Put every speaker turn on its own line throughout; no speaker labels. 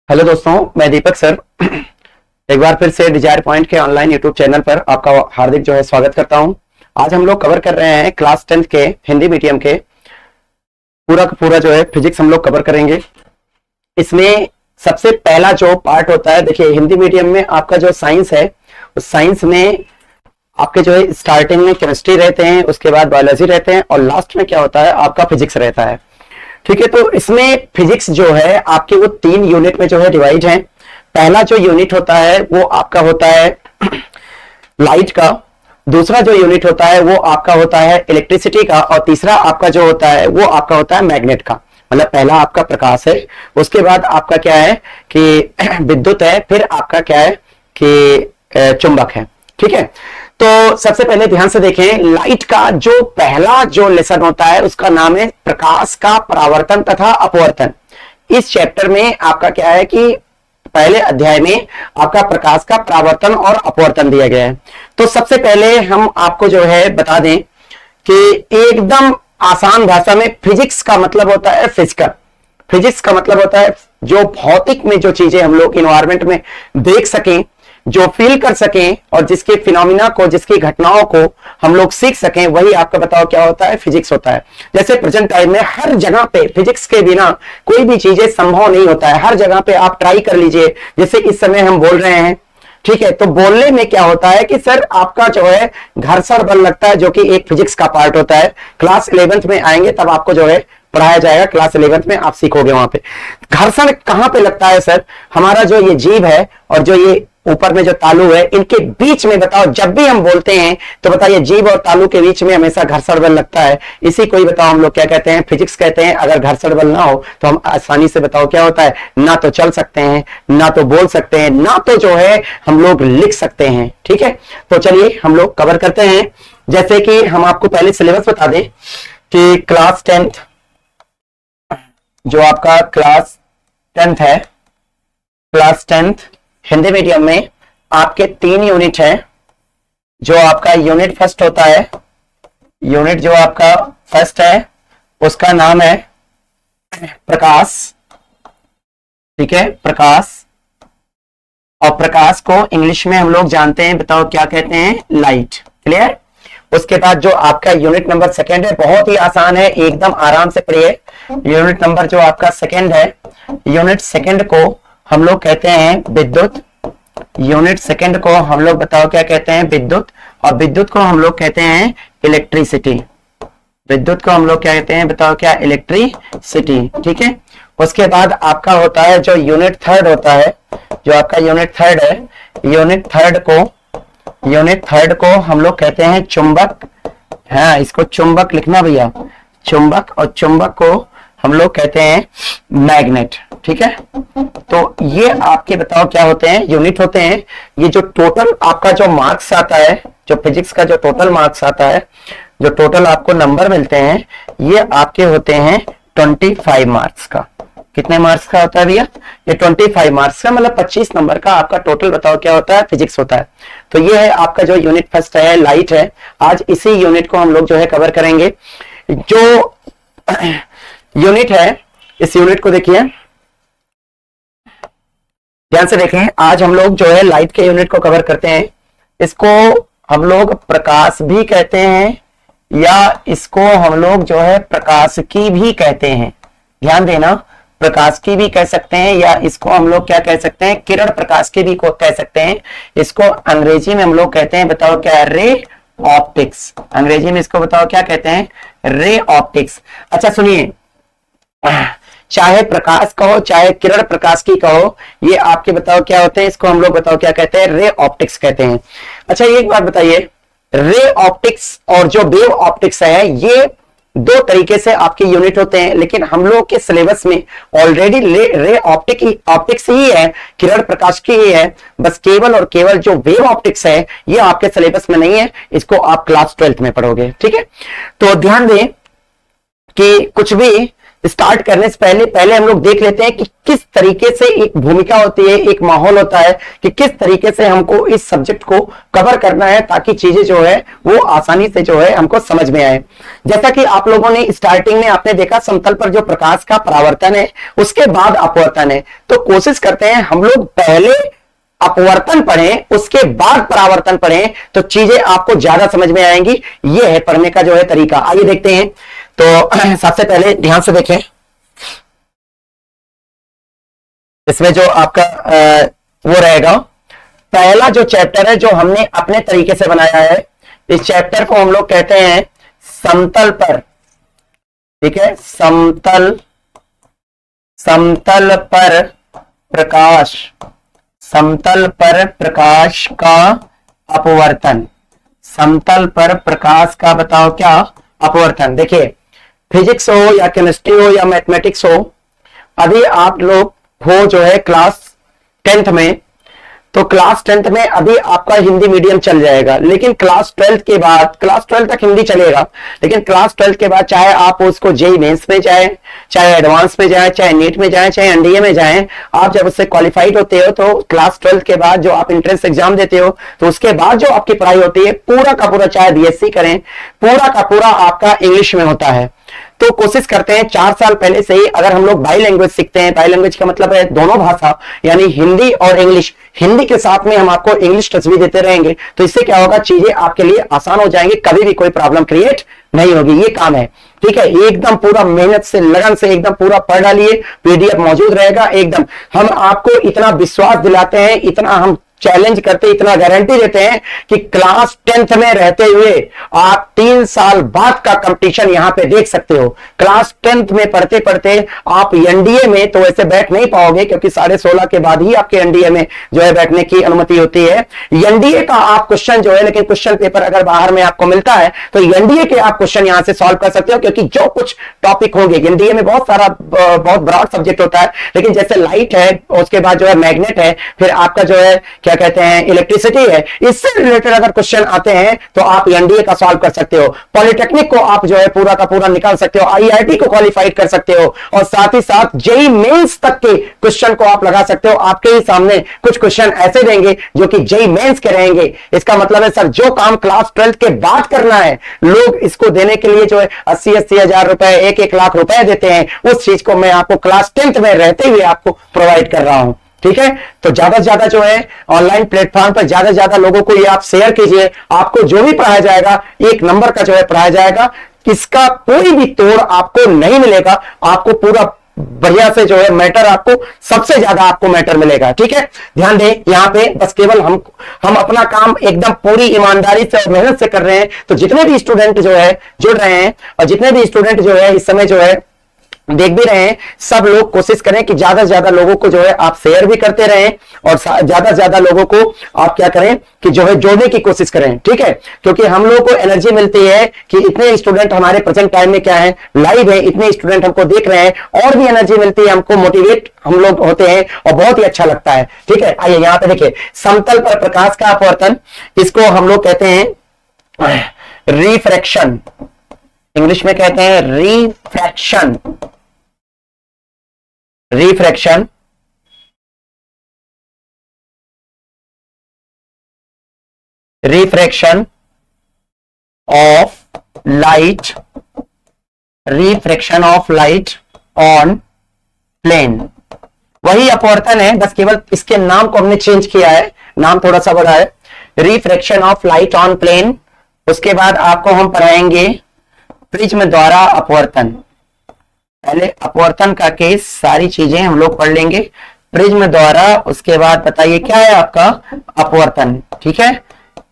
Hello दोस्तों, मैं दीपक sir एक बार फिर से डिजायर पॉइंट के ऑनलाइन यूट्यूब चैनल पर आपका हार्दिक स्वागत करता हूं। आज हम लोग कवर कर रहे हैं क्लास 10th के हिंदी मीडियम के पूरा का पूरा फिजिक्स हम लोग कवर करेंगे। इसमें सबसे पहला जो पार्ट होता है, देखिए हिंदी मीडियम में आपका जो साइंस है उस साइंस में आपके स्टार्टिंग में केमिस्ट्री रहते हैं, उसके बाद बायोलॉजी रहते हैं और लास्ट में क्या होता है आपका फिजिक्स रहता है। ठीक है, तो इसमें फिजिक्स जो है आपके वो 3 यूनिट में डिवाइड है। पहला जो यूनिट होता है वो आपका होता है लाइट का, दूसरा जो यूनिट होता है वो आपका होता है इलेक्ट्रिसिटी का और तीसरा आपका जो होता है वो आपका होता है मैग्नेट का। मतलब पहला आपका प्रकाश है, उसके बाद आपका क्या है कि विद्युत है, फिर आपका क्या है कि चुंबक है। ठीक है, तो सबसे पहले ध्यान से देखें, लाइट का जो पहला जो लेसन होता है उसका नाम है प्रकाश का परावर्तन तथा अपवर्तन। इस चैप्टर में आपका क्या है कि पहले अध्याय में आपका प्रकाश का परावर्तन और अपवर्तन दिया गया है। तो सबसे पहले हम आपको बता दें कि एकदम आसान भाषा में फिजिक्स का मतलब होता है फिजिकल। फिजिक्स का मतलब होता है जो भौतिक में जो चीजें हम लोग इन्वायरमेंट में देख सकें, जो फील कर सकें और जिसके फिनोमिना को, जिसकी घटनाओं को हम लोग सीख सकें, वही आपका बताओ क्या होता है, फिजिक्स होता है। जैसे प्रेजेंट टाइम में हर जगह पे फिजिक्स के बिना कोई भी चीजें संभव नहीं होता है। हर जगह पे आप ट्राई कर लीजिए, जैसे इस समय हम बोल रहे हैं। ठीक है, तो बोलने में क्या होता है कि सर आपका घर्षण बल लगता है, जो कि एक फिजिक्स का पार्ट होता है। क्लास 11th में आएंगे तब आपको पढ़ाया जाएगा, क्लास 11th में आप सीखोगे। वहां पे घर्षण कहां पे लगता है सर, हमारा जो ये जीभ है और जो ये ऊपर में जो तालू है, इनके बीच में बताओ जब भी हम बोलते हैं तो बताइए जीभ और तालू के बीच में हमेशा घर्षण बल लगता है। इसी को ही बताओ हम लोग क्या कहते हैं, फिजिक्स कहते हैं। अगर घर्षण बल ना हो तो हम आसानी से बताओ क्या होता है, ना तो चल सकते हैं, ना तो बोल सकते हैं, ना तो हम लोग लिख सकते हैं। ठीक है, तो चलिए हम लोग कवर करते हैं। जैसे कि हम आपको पहले सिलेबस बता दें कि क्लास 10th जो आपका क्लास 10th है, क्लास 10th हिंदी मीडियम में आपके 3 यूनिट है। जो आपका यूनिट फर्स्ट होता है, यूनिट जो आपका फर्स्ट है उसका नाम है प्रकाश। ठीक है, प्रकाश। और प्रकाश को इंग्लिश में हम लोग जानते हैं, बताओ क्या कहते हैं, लाइट। क्लियर। उसके बाद जो आपका यूनिट नंबर सेकंड है, बहुत ही आसान है, एकदम आराम से पढ़िए। यूनिट नंबर जो आपका सेकंड है, यूनिट सेकंड को हम लोग कहते हैं विद्युत। यूनिट सेकंड को हम लोग बताओ क्या कहते हैं, विद्युत। और विद्युत को हम लोग कहते हैं इलेक्ट्रिसिटी। विद्युत को हम लोग क्या कहते हैं, बताओ क्या, इलेक्ट्रिसिटी। ठीक है, उसके बाद आपका होता है जो यूनिट थर्ड होता है, जो आपका यूनिट थर्ड है, यूनिट थर्ड को हम लोग कहते हैं चुंबक। हाँ, इसको चुंबक लिखना भैया, चुंबक। और चुंबक को हम लोग कहते हैं मैग्नेट। ठीक है, तो ये आपके बताओ क्या होते हैं, यूनिट होते हैं। ये जो टोटल आपका जो मार्क्स आता है, जो फिजिक्स का जो टोटल मार्क्स आता है, जो टोटल आपको नंबर मिलते हैं, ये आपके होते हैं 25 मार्क्स का। कितने मार्क्स का होता है भैया, ये 25 मार्क्स का, मतलब 25 नंबर का आपका टोटल बताओ क्या होता है, फिजिक्स होता है। तो ये है आपका जो यूनिट फर्स्ट है, लाइट है। आज इसी यूनिट को हम लोग कवर करेंगे। जो यूनिट है, इस यूनिट को देखिए, ध्यान से देखें। आज हम लोग लाइट के यूनिट को कवर करते हैं। इसको हम लोग प्रकाश भी कहते हैं या इसको हम लोग प्रकाश की भी कहते हैं। ध्यान देना, प्रकाश की भी कह सकते हैं या इसको हम लोग क्या कह सकते हैं, किरण प्रकाश की भी कह सकते हैं। इसको अंग्रेजी में हम लोग कहते हैं, बताओ क्या, रे ऑप्टिक्स। अंग्रेजी में इसको बताओ क्या कहते हैं, रे ऑप्टिक्स। अच्छा सुनिए, चाहे प्रकाश कहो चाहे किरण प्रकाश की कहो, ये आपके बताओ क्या होते हैं, इसको हम लोग बताओ क्या कहते हैं, रे ऑप्टिक्स कहते हैं। अच्छा एक बात बताइए, रे ऑप्टिक्स और जो वेव ऑप्टिक्स है, ये 2 तरीके से आपके यूनिट होते हैं, लेकिन हम लोग के सिलेबस में ऑलरेडी रे ऑप्टिक्स ही है, किरण प्रकाश की ही है। बस केवल और केवल जो वेव ऑप्टिक्स है ये आपके सिलेबस में नहीं है, इसको आप क्लास 12th में पढ़ोगे। ठीक है, तो ध्यान दें कि कुछ भी स्टार्ट करने से पहले पहले हम लोग देख लेते हैं कि किस तरीके से एक भूमिका होती है, एक माहौल होता है कि किस तरीके से हमको इस सब्जेक्ट को कवर करना है ताकि चीजें जो है वो आसानी से जो है हमको समझ में आए। जैसा कि आप लोगों ने स्टार्टिंग में आपने देखा समतल पर जो प्रकाश का परावर्तन है उसके बाद अपवर्तन है, तो कोशिश करते हैं हम लोग पहले अपवर्तन पढ़ें उसके बाद परावर्तन पढ़ें तो चीजें आपको ज्यादा समझ में आएंगी। यह है पढ़ने का जो है तरीका। आइए देखते हैं। तो सबसे पहले ध्यान से देखें, इसमें जो आपका वो रहेगा पहला जो चैप्टर है जो हमने अपने तरीके से बनाया है, इस चैप्टर को हम लोग कहते हैं समतल पर। ठीक है, समतल पर प्रकाश, समतल पर प्रकाश का अपवर्तन, समतल पर प्रकाश का बताओ क्या अपवर्तन। देखिए फिजिक्स हो या केमिस्ट्री हो या मैथमेटिक्स हो, अभी आप लोग हो जो है क्लास 10th में, तो क्लास 10th में अभी आपका हिंदी मीडियम चल जाएगा, लेकिन क्लास 12th के बाद, क्लास 12th तक हिंदी चलेगा, लेकिन क्लास 12th के बाद चाहे आप उसको जेई मेंस में जाए, चाहे एडवांस में जाए, चाहे नीट में जाए, चाहे एनडीए में जाए, आप जब उससे क्वालिफाइड होते हो तो क्लास 12th के बाद जो आप एंट्रेंस एग्जाम देते हो तो उसके बाद जो आपकी पढ़ाई होती है पूरा का पूरा, चाहे बीएससी करें, पूरा का पूरा आपका इंग्लिश में होता है। तो कोशिश करते हैं 4 साल पहले से ही अगर हम लोग बाई लैंग्वेज सीखते हैं, बाई लैंग्वेज का मतलब है दोनों भाषा यानी हिंदी और इंग्लिश, हिंदी के साथ में हम आपको इंग्लिश टच भी देते रहेंगे, तो इससे क्या होगा चीजें आपके लिए आसान हो जाएंगी, कभी भी कोई प्रॉब्लम क्रिएट नहीं होगी। ये काम है, ठीक है, एकदम पूरा मेहनत से लगन से एकदम पूरा पढ़ डालिए, पीडीएफ मौजूद रहेगा एकदम। हम आपको इतना विश्वास दिलाते हैं, इतना हम चैलेंज करते, इतना गारंटी देते हैं कि क्लास 10th में रहते हुए आप 3 साल बाद का कंपटीशन यहां पे देख सकते हो। क्लास 10th में पढ़ते पढ़ते आप एनडीए में तो वैसे बैठ नहीं पाओगे क्योंकि 16.5 के बाद ही आपके एनडीए में जो है बैठने की अनुमति होती है। एनडीए का आप क्वेश्चन जो है, लेकिन क्वेश्चन पेपर अगर बाहर में आपको मिलता है तो एनडीए के आप क्वेश्चन यहां से सॉल्व कर सकते हो, क्योंकि जो कुछ टॉपिक होंगे एनडीए में बहुत सारा बहुत ब्रॉड सब्जेक्ट होता है, लेकिन जैसे लाइट है, उसके बाद जो है मैग्नेट है, फिर आपका जो है क्या कहते हैं इलेक्ट्रिसिटी है, इससे रिलेटेड अगर क्वेश्चन आते हैं तो आप एनडीए का सॉल्व कर सकते हो। पॉलिटेक्निक को आप जो है पूरा का पूरा निकाल सकते हो, आईआईटी को क्वालिफाइड कर सकते हो, और साथ ही साथ जेई मेंस तक के क्वेश्चन को आप लगा सकते हो। आपके ही सामने कुछ क्वेश्चन ऐसे देंगे जो कि जेई मेंस के रहेंगे। इसका मतलब है सर जो काम क्लास 12th के बाद करना है, लोग इसको देने के लिए जो है 80-80 हजार रुपए, 1-1 लाख रुपए देते हैं, उस चीज को मैं आपको क्लास 10th में रहते हुए आपको प्रोवाइड कर रहा हूं। ठीक है, तो ज्यादा से ज्यादा जो है ऑनलाइन प्लेटफॉर्म पर ज्यादा से ज्यादा लोगों को ये आप शेयर कीजिए। आपको जो भी पढ़ाया जाएगा 1 नंबर का जो है पढ़ाया जाएगा, इसका कोई भी तोड़ आपको नहीं मिलेगा। आपको पूरा बढ़िया से जो है मैटर, आपको सबसे ज्यादा आपको मैटर मिलेगा। ठीक है, ध्यान दें, यहां पे बस केवल हम अपना काम एकदम पूरी ईमानदारी से और मेहनत से कर रहे हैं। तो जितने भी स्टूडेंट जो है जुड़ रहे हैं और जितने भी स्टूडेंट जो है इस समय जो है देख भी रहे हैं, सब लोग कोशिश करें कि ज्यादा से ज्यादा लोगों को जो है आप शेयर भी करते रहें और ज्यादा से ज्यादा लोगों को आप क्या करें कि जो है जोड़ने की कोशिश करें। ठीक है, क्योंकि हम लोगों को एनर्जी मिलती है कि इतने स्टूडेंट हमारे प्रेजेंट टाइम में क्या है लाइव है, इतने स्टूडेंट हमको देख रहे हैं, और भी एनर्जी मिलती है, हमको मोटिवेट हम लोग होते हैं और बहुत ही अच्छा लगता है। ठीक है, आइए यहां पे देखिए, समतल पर प्रकाश का अपवर्तन, इसको हम लोग कहते हैं रिफ्रैक्शन, इंग्लिश में कहते हैं refraction. Refraction refraction of light, refraction of light on plane, वही अपवर्तन है, बस केवल इसके नाम को हमने चेंज किया है, नाम थोड़ा सा बड़ा है, refraction of light on plane. उसके बाद आपको हम पढ़ाएंगे प्रिज्म द्वारा अपवर्तन। पहले अपवर्तन का केस, सारी चीजें हम लोग पढ़ लेंगे प्रिज्म द्वारा, उसके बाद बताइए क्या है आपका अपवर्तन। ठीक है,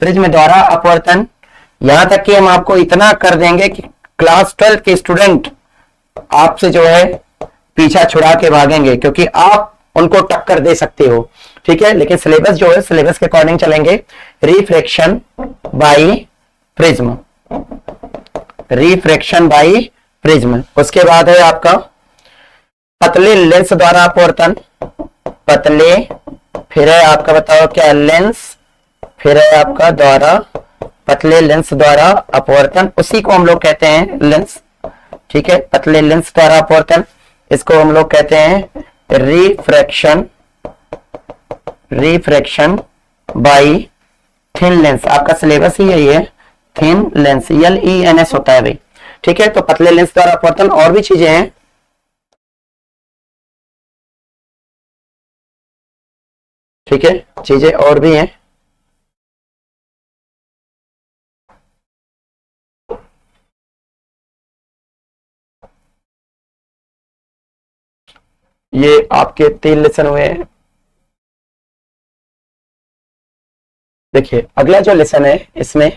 प्रिज्म द्वारा अपवर्तन, यहां तक कि हम आपको इतना कर देंगे कि क्लास 12 के स्टूडेंट आपसे जो है पीछा छुड़ा के भागेंगे, क्योंकि आप उनको टक्कर दे सकते हो। ठीक है, लेकिन सिलेबस जो है सिलेबस के अकॉर्डिंग चलेंगे। Refraction by prism, refraction by prism. उसके बाद है आपका पतले लेंस द्वारा अपवर्तन, पतले, फिर है आपका बताओ क्या लेंस, फिर है आपका द्वारा, पतले लेंस द्वारा अपवर्तन, उसी को हम लोग कहते हैं लेंस, ठीक है, पतले लेंस द्वारा अपवर्तन, इसको हम लोग कहते हैं refraction, refraction bye thin lens. आपका सिलेबस ही यही है, थिन लेंस, LENS होता है भाई, ठीक है। तो पतले लेंस द्वारा अपवर्तन, और भी चीजें हैं, ठीक है, चीजें और भी हैं। ये आपके 3 लेसन हुए हैं। देखिए अगला जो लेसन है इसमें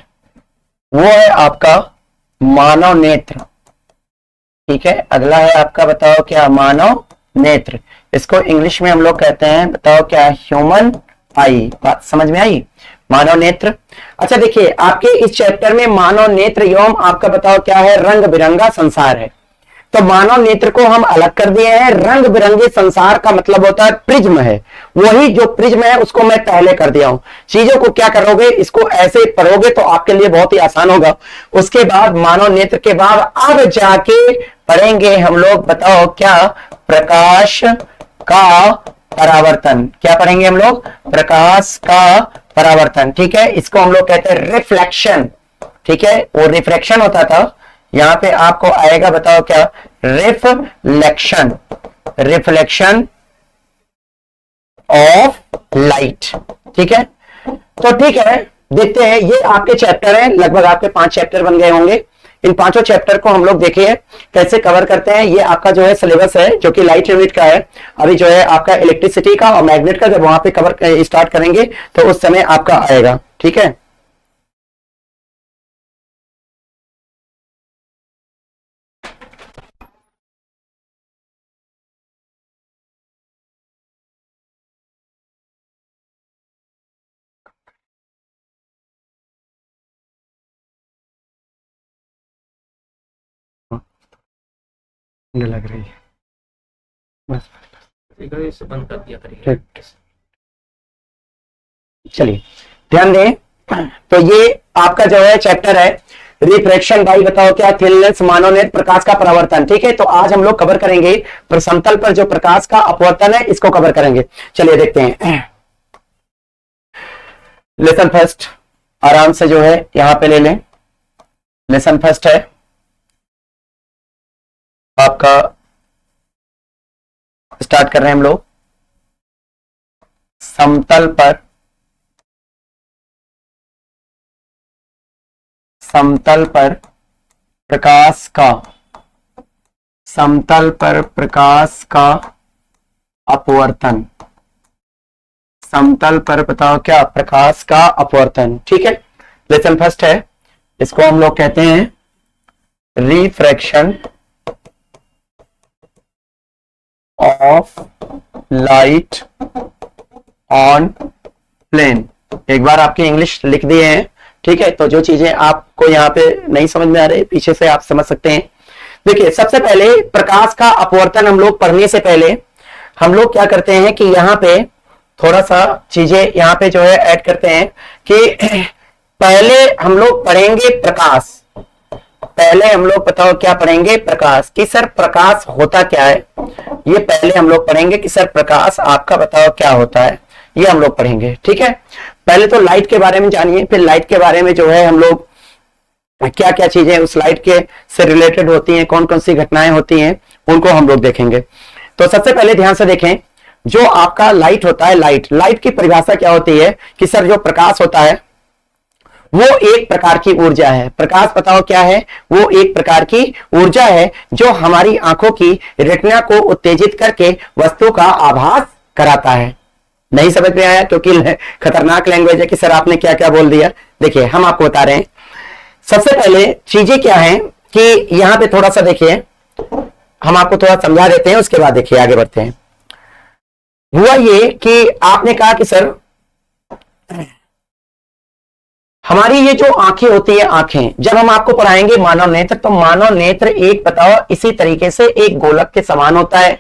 वो है आपका मानव नेत्र, ठीक है। अगला है आपका, बताओ क्या, मानव नेत्र। इसको इंग्लिश में हम लोग कहते हैं, बताओ क्या, ह्यूमन आई। बात समझ में आई, मानव नेत्र। अच्छा देखिए आपके इस चैप्टर में मानव नेत्र एवं आपका बताओ क्या है, रंग बिरंगा संसार है। तो मानव नेत्र को हम अलग कर दिए हैं, रंग बिरंगे संसार का मतलब होता है प्रिज्म है, वही जो प्रिज्म है उसको मैं पहले कर दिया हूं। चीजों को क्या करोगे, इसको ऐसे पढ़ोगे तो आपके लिए बहुत ही आसान होगा। उसके बाद मानव नेत्र के बाद अब जाके पढ़ेंगे हम लोग, बताओ क्या, प्रकाश का परावर्तन। क्या पढ़ेंगे हम लोग, प्रकाश का परावर्तन, ठीक है। इसको हम लोग कहते हैं रिफ्लेक्शन, ठीक है। वो रिफ्रैक्शन होता था, यहां पे आपको आएगा, बताओ क्या, रिफ्लेक्शन, रिफ्लेक्शन ऑफ लाइट, ठीक है। तो ठीक है, देखते हैं, ये आपके चैप्टर हैं, लगभग आपके 5 चैप्टर बन गए होंगे। इन 5 चैप्टर को हम लोग देखिए कैसे कवर करते हैं। ये आपका जो है सिलेबस है जो कि लाइट यूनिट का है। अभी जो है आपका इलेक्ट्रिसिटी का और मैग्नेट का जब वहां पे कवर स्टार्ट करेंगे तो उस समय आपका आएगा, ठीक है। लग रही है, बस
इसे बंद कर दिया करिए।
चलिए ध्यान दें, तो ये आपका जो है चैप्टर है रिफ्रैक्शन बाई, बताओ क्या, थिन लेंस, मानव नेत्र, प्रकाश का परावर्तन, ठीक है। तो आज हम लोग कवर करेंगे समतल पर जो प्रकाश का अपवर्तन है, इसको कवर करेंगे। चलिए देखते हैं, लेसन फर्स्ट आराम से जो है यहां पे ले लें। लेसन फर्स्ट है आपका, स्टार्ट कर रहे हैं हम लोग, समतल पर, समतल पर प्रकाश का, समतल पर प्रकाश का अपवर्तन, समतल पर बताओ क्या, प्रकाश का अपवर्तन, ठीक है। लेसन फर्स्ट है, इसको हम लोग कहते हैं refraction of light on plane. एक बार आपकी इंग्लिश लिख दिए हैं, ठीक है। तो जो चीजें आपको यहाँ पे नहीं समझ में आ रही, पीछे से आप समझ सकते हैं। देखिए सबसे पहले प्रकाश का अपवर्तन हम लोग पढ़ने से पहले हम लोग क्या करते हैं कि यहाँ पे थोड़ा सा चीजें यहाँ पे जो है ऐड करते हैं कि पहले हम लोग पढ़ेंगे प्रकाश, पहले हम लोग बताओ क्या पढ़ेंगे, प्रकाश, कि सर प्रकाश होता क्या है, ये पहले हम लोग पढ़ेंगे कि सर प्रकाश आपका बताओ क्या होता है, ये हम लोग पढ़ेंगे, ठीक है। पहले तो लाइट के बारे में जानिए, फिर लाइट के बारे में जो है हम लोग क्या क्या चीजें उस लाइट के से रिलेटेड होती हैं, कौन कौन सी घटनाएं होती हैं, उनको हम लोग देखेंगे। तो सबसे पहले ध्यान से देखें, जो आपका लाइट होता है, लाइट की परिभाषा क्या होती है कि सर जो प्रकाश होता है वो एक प्रकार की ऊर्जा है। प्रकाश बताओ क्या है, वो एक प्रकार की ऊर्जा है जो हमारी आंखों की रेटिना को उत्तेजित करके वस्तु का आभास कराता है। नहीं समझ में आया क्योंकि खतरनाक लैंग्वेज है कि सर आपने क्या क्या बोल दिया। देखिए हम आपको बता रहे हैं, सबसे पहले चीजें क्या है कि यहां पे थोड़ा सा देखिए, हम आपको थोड़ा समझा देते हैं, उसके बाद देखिए आगे बढ़ते हैं। हुआ ये कि आपने कहा कि सर हमारी ये जो आंखें होती है, आंखें जब हम आपको पढ़ाएंगे मानव नेत्र, तो मानव नेत्र एक बताओ इसी तरीके से एक गोलक के समान होता है।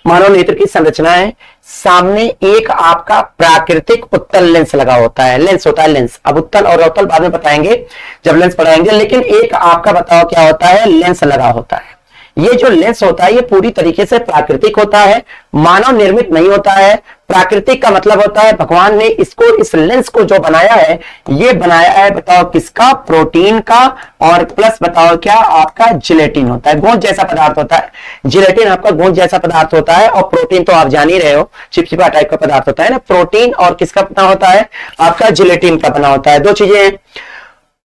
मानव नेत्र की संरचना है, सामने एक आपका प्राकृतिक उत्तल लेंस लगा होता है, लेंस होता है लेंस। अब उत्तल और अवतल बाद में बताएंगे जब लेंस पढ़ाएंगे, लेकिन एक आपका बताओ क्या होता है, लेंस लगा होता है। ये जो लेंस होता है ये पूरी तरीके से प्राकृतिक होता है, मानव निर्मित नहीं होता है। प्राकृतिक का मतलब होता है भगवान ने इसको, इस लेंस को जो बनाया है, ये बनाया है बताओ किसका, प्रोटीन का, और प्लस बताओ क्या, आपका जिलेटिन होता है, गोंद जैसा पदार्थ होता है। जिलेटिन आपका गोंद जैसा पदार्थ होता है, और प्रोटीन तो आप जान ही रहे हो, चिपचिपा टाइप का पदार्थ होता है ना। प्रोटीन और किसका बना होता है, आपका जिलेटिन का बना होता है, दो चीजें हैं।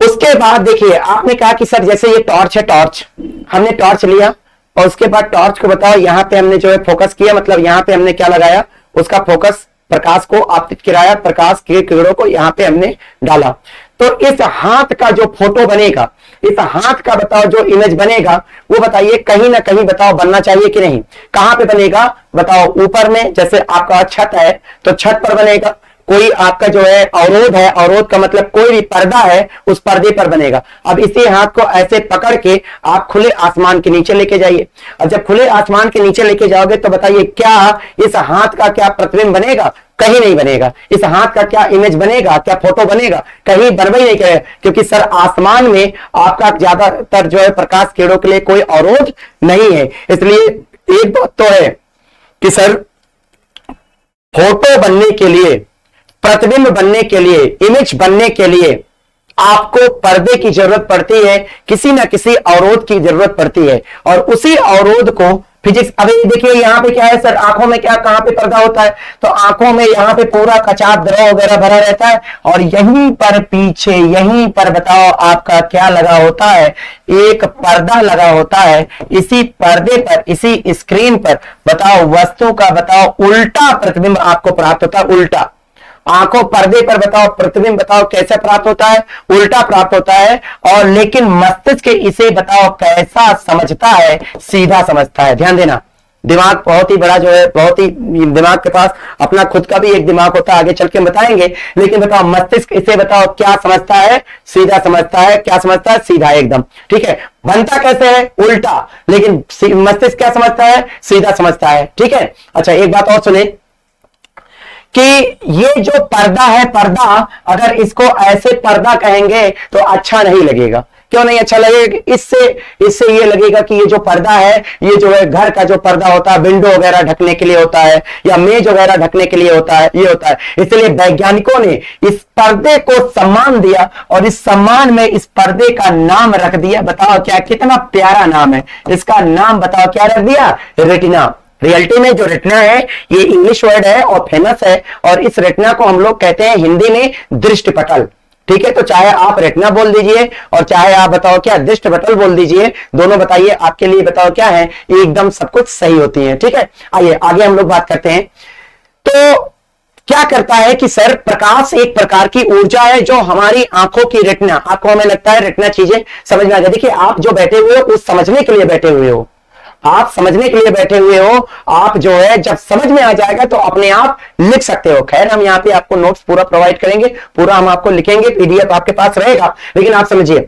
उसके बाद देखिए आपने कहा कि सर जैसे ये टॉर्च है, टॉर्च हमने टॉर्च लिया और उसके बाद टॉर्च को बताओ यहां पे हमने जो है फोकस किया, मतलब यहां पे हमने क्या लगाया, उसका फोकस प्रकाश को आपतित कराया, प्रकाश के किरणों को यहां पे हमने डाला। तो इस हाथ का जो फोटो बनेगा, इस हाथ का बताओ जो इमेज बनेगा, वो बताइए कहीं ना कहीं बताओ बनना चाहिए कि नहीं। कहां पे बनेगा बताओ, ऊपर में, जैसे आपका छत है तो छत पर बनेगा, कोई आपका जो है अवरोध है, अवरोध का मतलब कोई भी पर्दा है, उस पर्दे पर बनेगा। अब इसी हाथ को ऐसे पकड़ के आप खुले आसमान के नीचे लेके जाइए, और जब खुले आसमान के नीचे लेके जाओगे तो बताइए क्या इस हाथ का क्या प्रतिबिंब बनेगा, कहीं नहीं बनेगा। इस हाथ का क्या इमेज बनेगा, क्या फोटो बनेगा, कहीं बन ही नहीं करेगा, क्योंकि सर आसमान में आपका ज्यादातर जो है प्रकाश किरणों के लिए कोई अवरोध नहीं है। इसलिए एक बात तो है कि सर फोटो बनने के लिए, प्रतिबिंब बनने के लिए, इमेज बनने के लिए आपको पर्दे की जरूरत पड़ती है, किसी ना किसी अवरोध की जरूरत पड़ती है, और उसी अवरोध को फिजिक्स, अभी देखिए यहां पे क्या है सर, आंखों में क्या, कहां पे पर्दा होता है, तो आंखों में यहां पे पूरा कचाप द्रव वगैरह भरा रहता है, और यहीं पर पीछे, यहीं पर बताओ आपका क्या लगा होता है, एक पर्दा लगा होता है। इसी पर्दे पर, इसी स्क्रीन पर बताओ वस्तु का बताओ उल्टा प्रतिबिंब आपको प्राप्त होता है, उल्टा। आंखों पर्दे पर बताओ प्रतिबिंब बताओ कैसे प्राप्त होता है, उल्टा प्राप्त होता है। और लेकिन मस्तिष्क इसे बताओ कैसा समझता है, सीधा समझता है। ध्यान देना, दिमाग बहुत ही बड़ा जो है, बहुत ही, दिमाग के पास अपना खुद का भी एक दिमाग होता है, आगे चल के बताएंगे। लेकिन बताओ मस्तिष्क इसे बताओ क्या समझता है, सीधा समझता है। क्या समझता है, सीधा एकदम, ठीक है। बनता कैसे है, उल्टा, लेकिन मस्तिष्क क्या समझता है, सीधा समझता है, ठीक है। अच्छा एक बात और सुने कि ये जो पर्दा है, पर्दा अगर इसको ऐसे पर्दा कहेंगे तो अच्छा नहीं लगेगा। क्यों नहीं अच्छा लगेगा, इससे ये लगेगा कि ये जो पर्दा है, ये जो है घर का जो पर्दा होता है, विंडो वगैरह ढकने के लिए होता है, या मेज वगैरह ढकने के लिए होता है, ये होता है। इसलिए वैज्ञानिकों ने इस पर्दे को सम्मान दिया, और इस सम्मान में इस पर्दे का नाम रख दिया, बताओ क्या, कितना प्यारा नाम है इसका, नाम बताओ क्या रख दिया, रेटिना। रियलिटी में जो रेटिना है ये इंग्लिश वर्ड है और फेमस है, और इस रेटिना को हम लोग कहते हैं हिंदी में दृष्टिपटल, ठीक है। तो चाहे आप रेटिना बोल दीजिए और चाहे आप बताओ क्या दृष्टिपटल बोल दीजिए, दोनों बताइए आपके लिए बताओ क्या है, एकदम सब कुछ सही होती है, ठीक है। आइए आगे हम लोग बात करते हैं। तो क्या करता है कि सर प्रकाश एक प्रकार की ऊर्जा है जो हमारी आंखों की रेटिना, आपको हमें लगता है रेटिना चीजें समझ में आ जाए। देखिए आप जो बैठे हुए हो उस समझने के लिए बैठे हुए हो, आप समझने के लिए बैठे हुए हो। आप जो है जब समझ में आ जाएगा तो अपने आप लिख सकते हो। खैर हम यहाँ पे आपको नोट्स पूरा प्रोवाइड करेंगे, पूरा हम आपको लिखेंगे, पीडीएफ आपके पास रहेगा। लेकिन आप समझिए,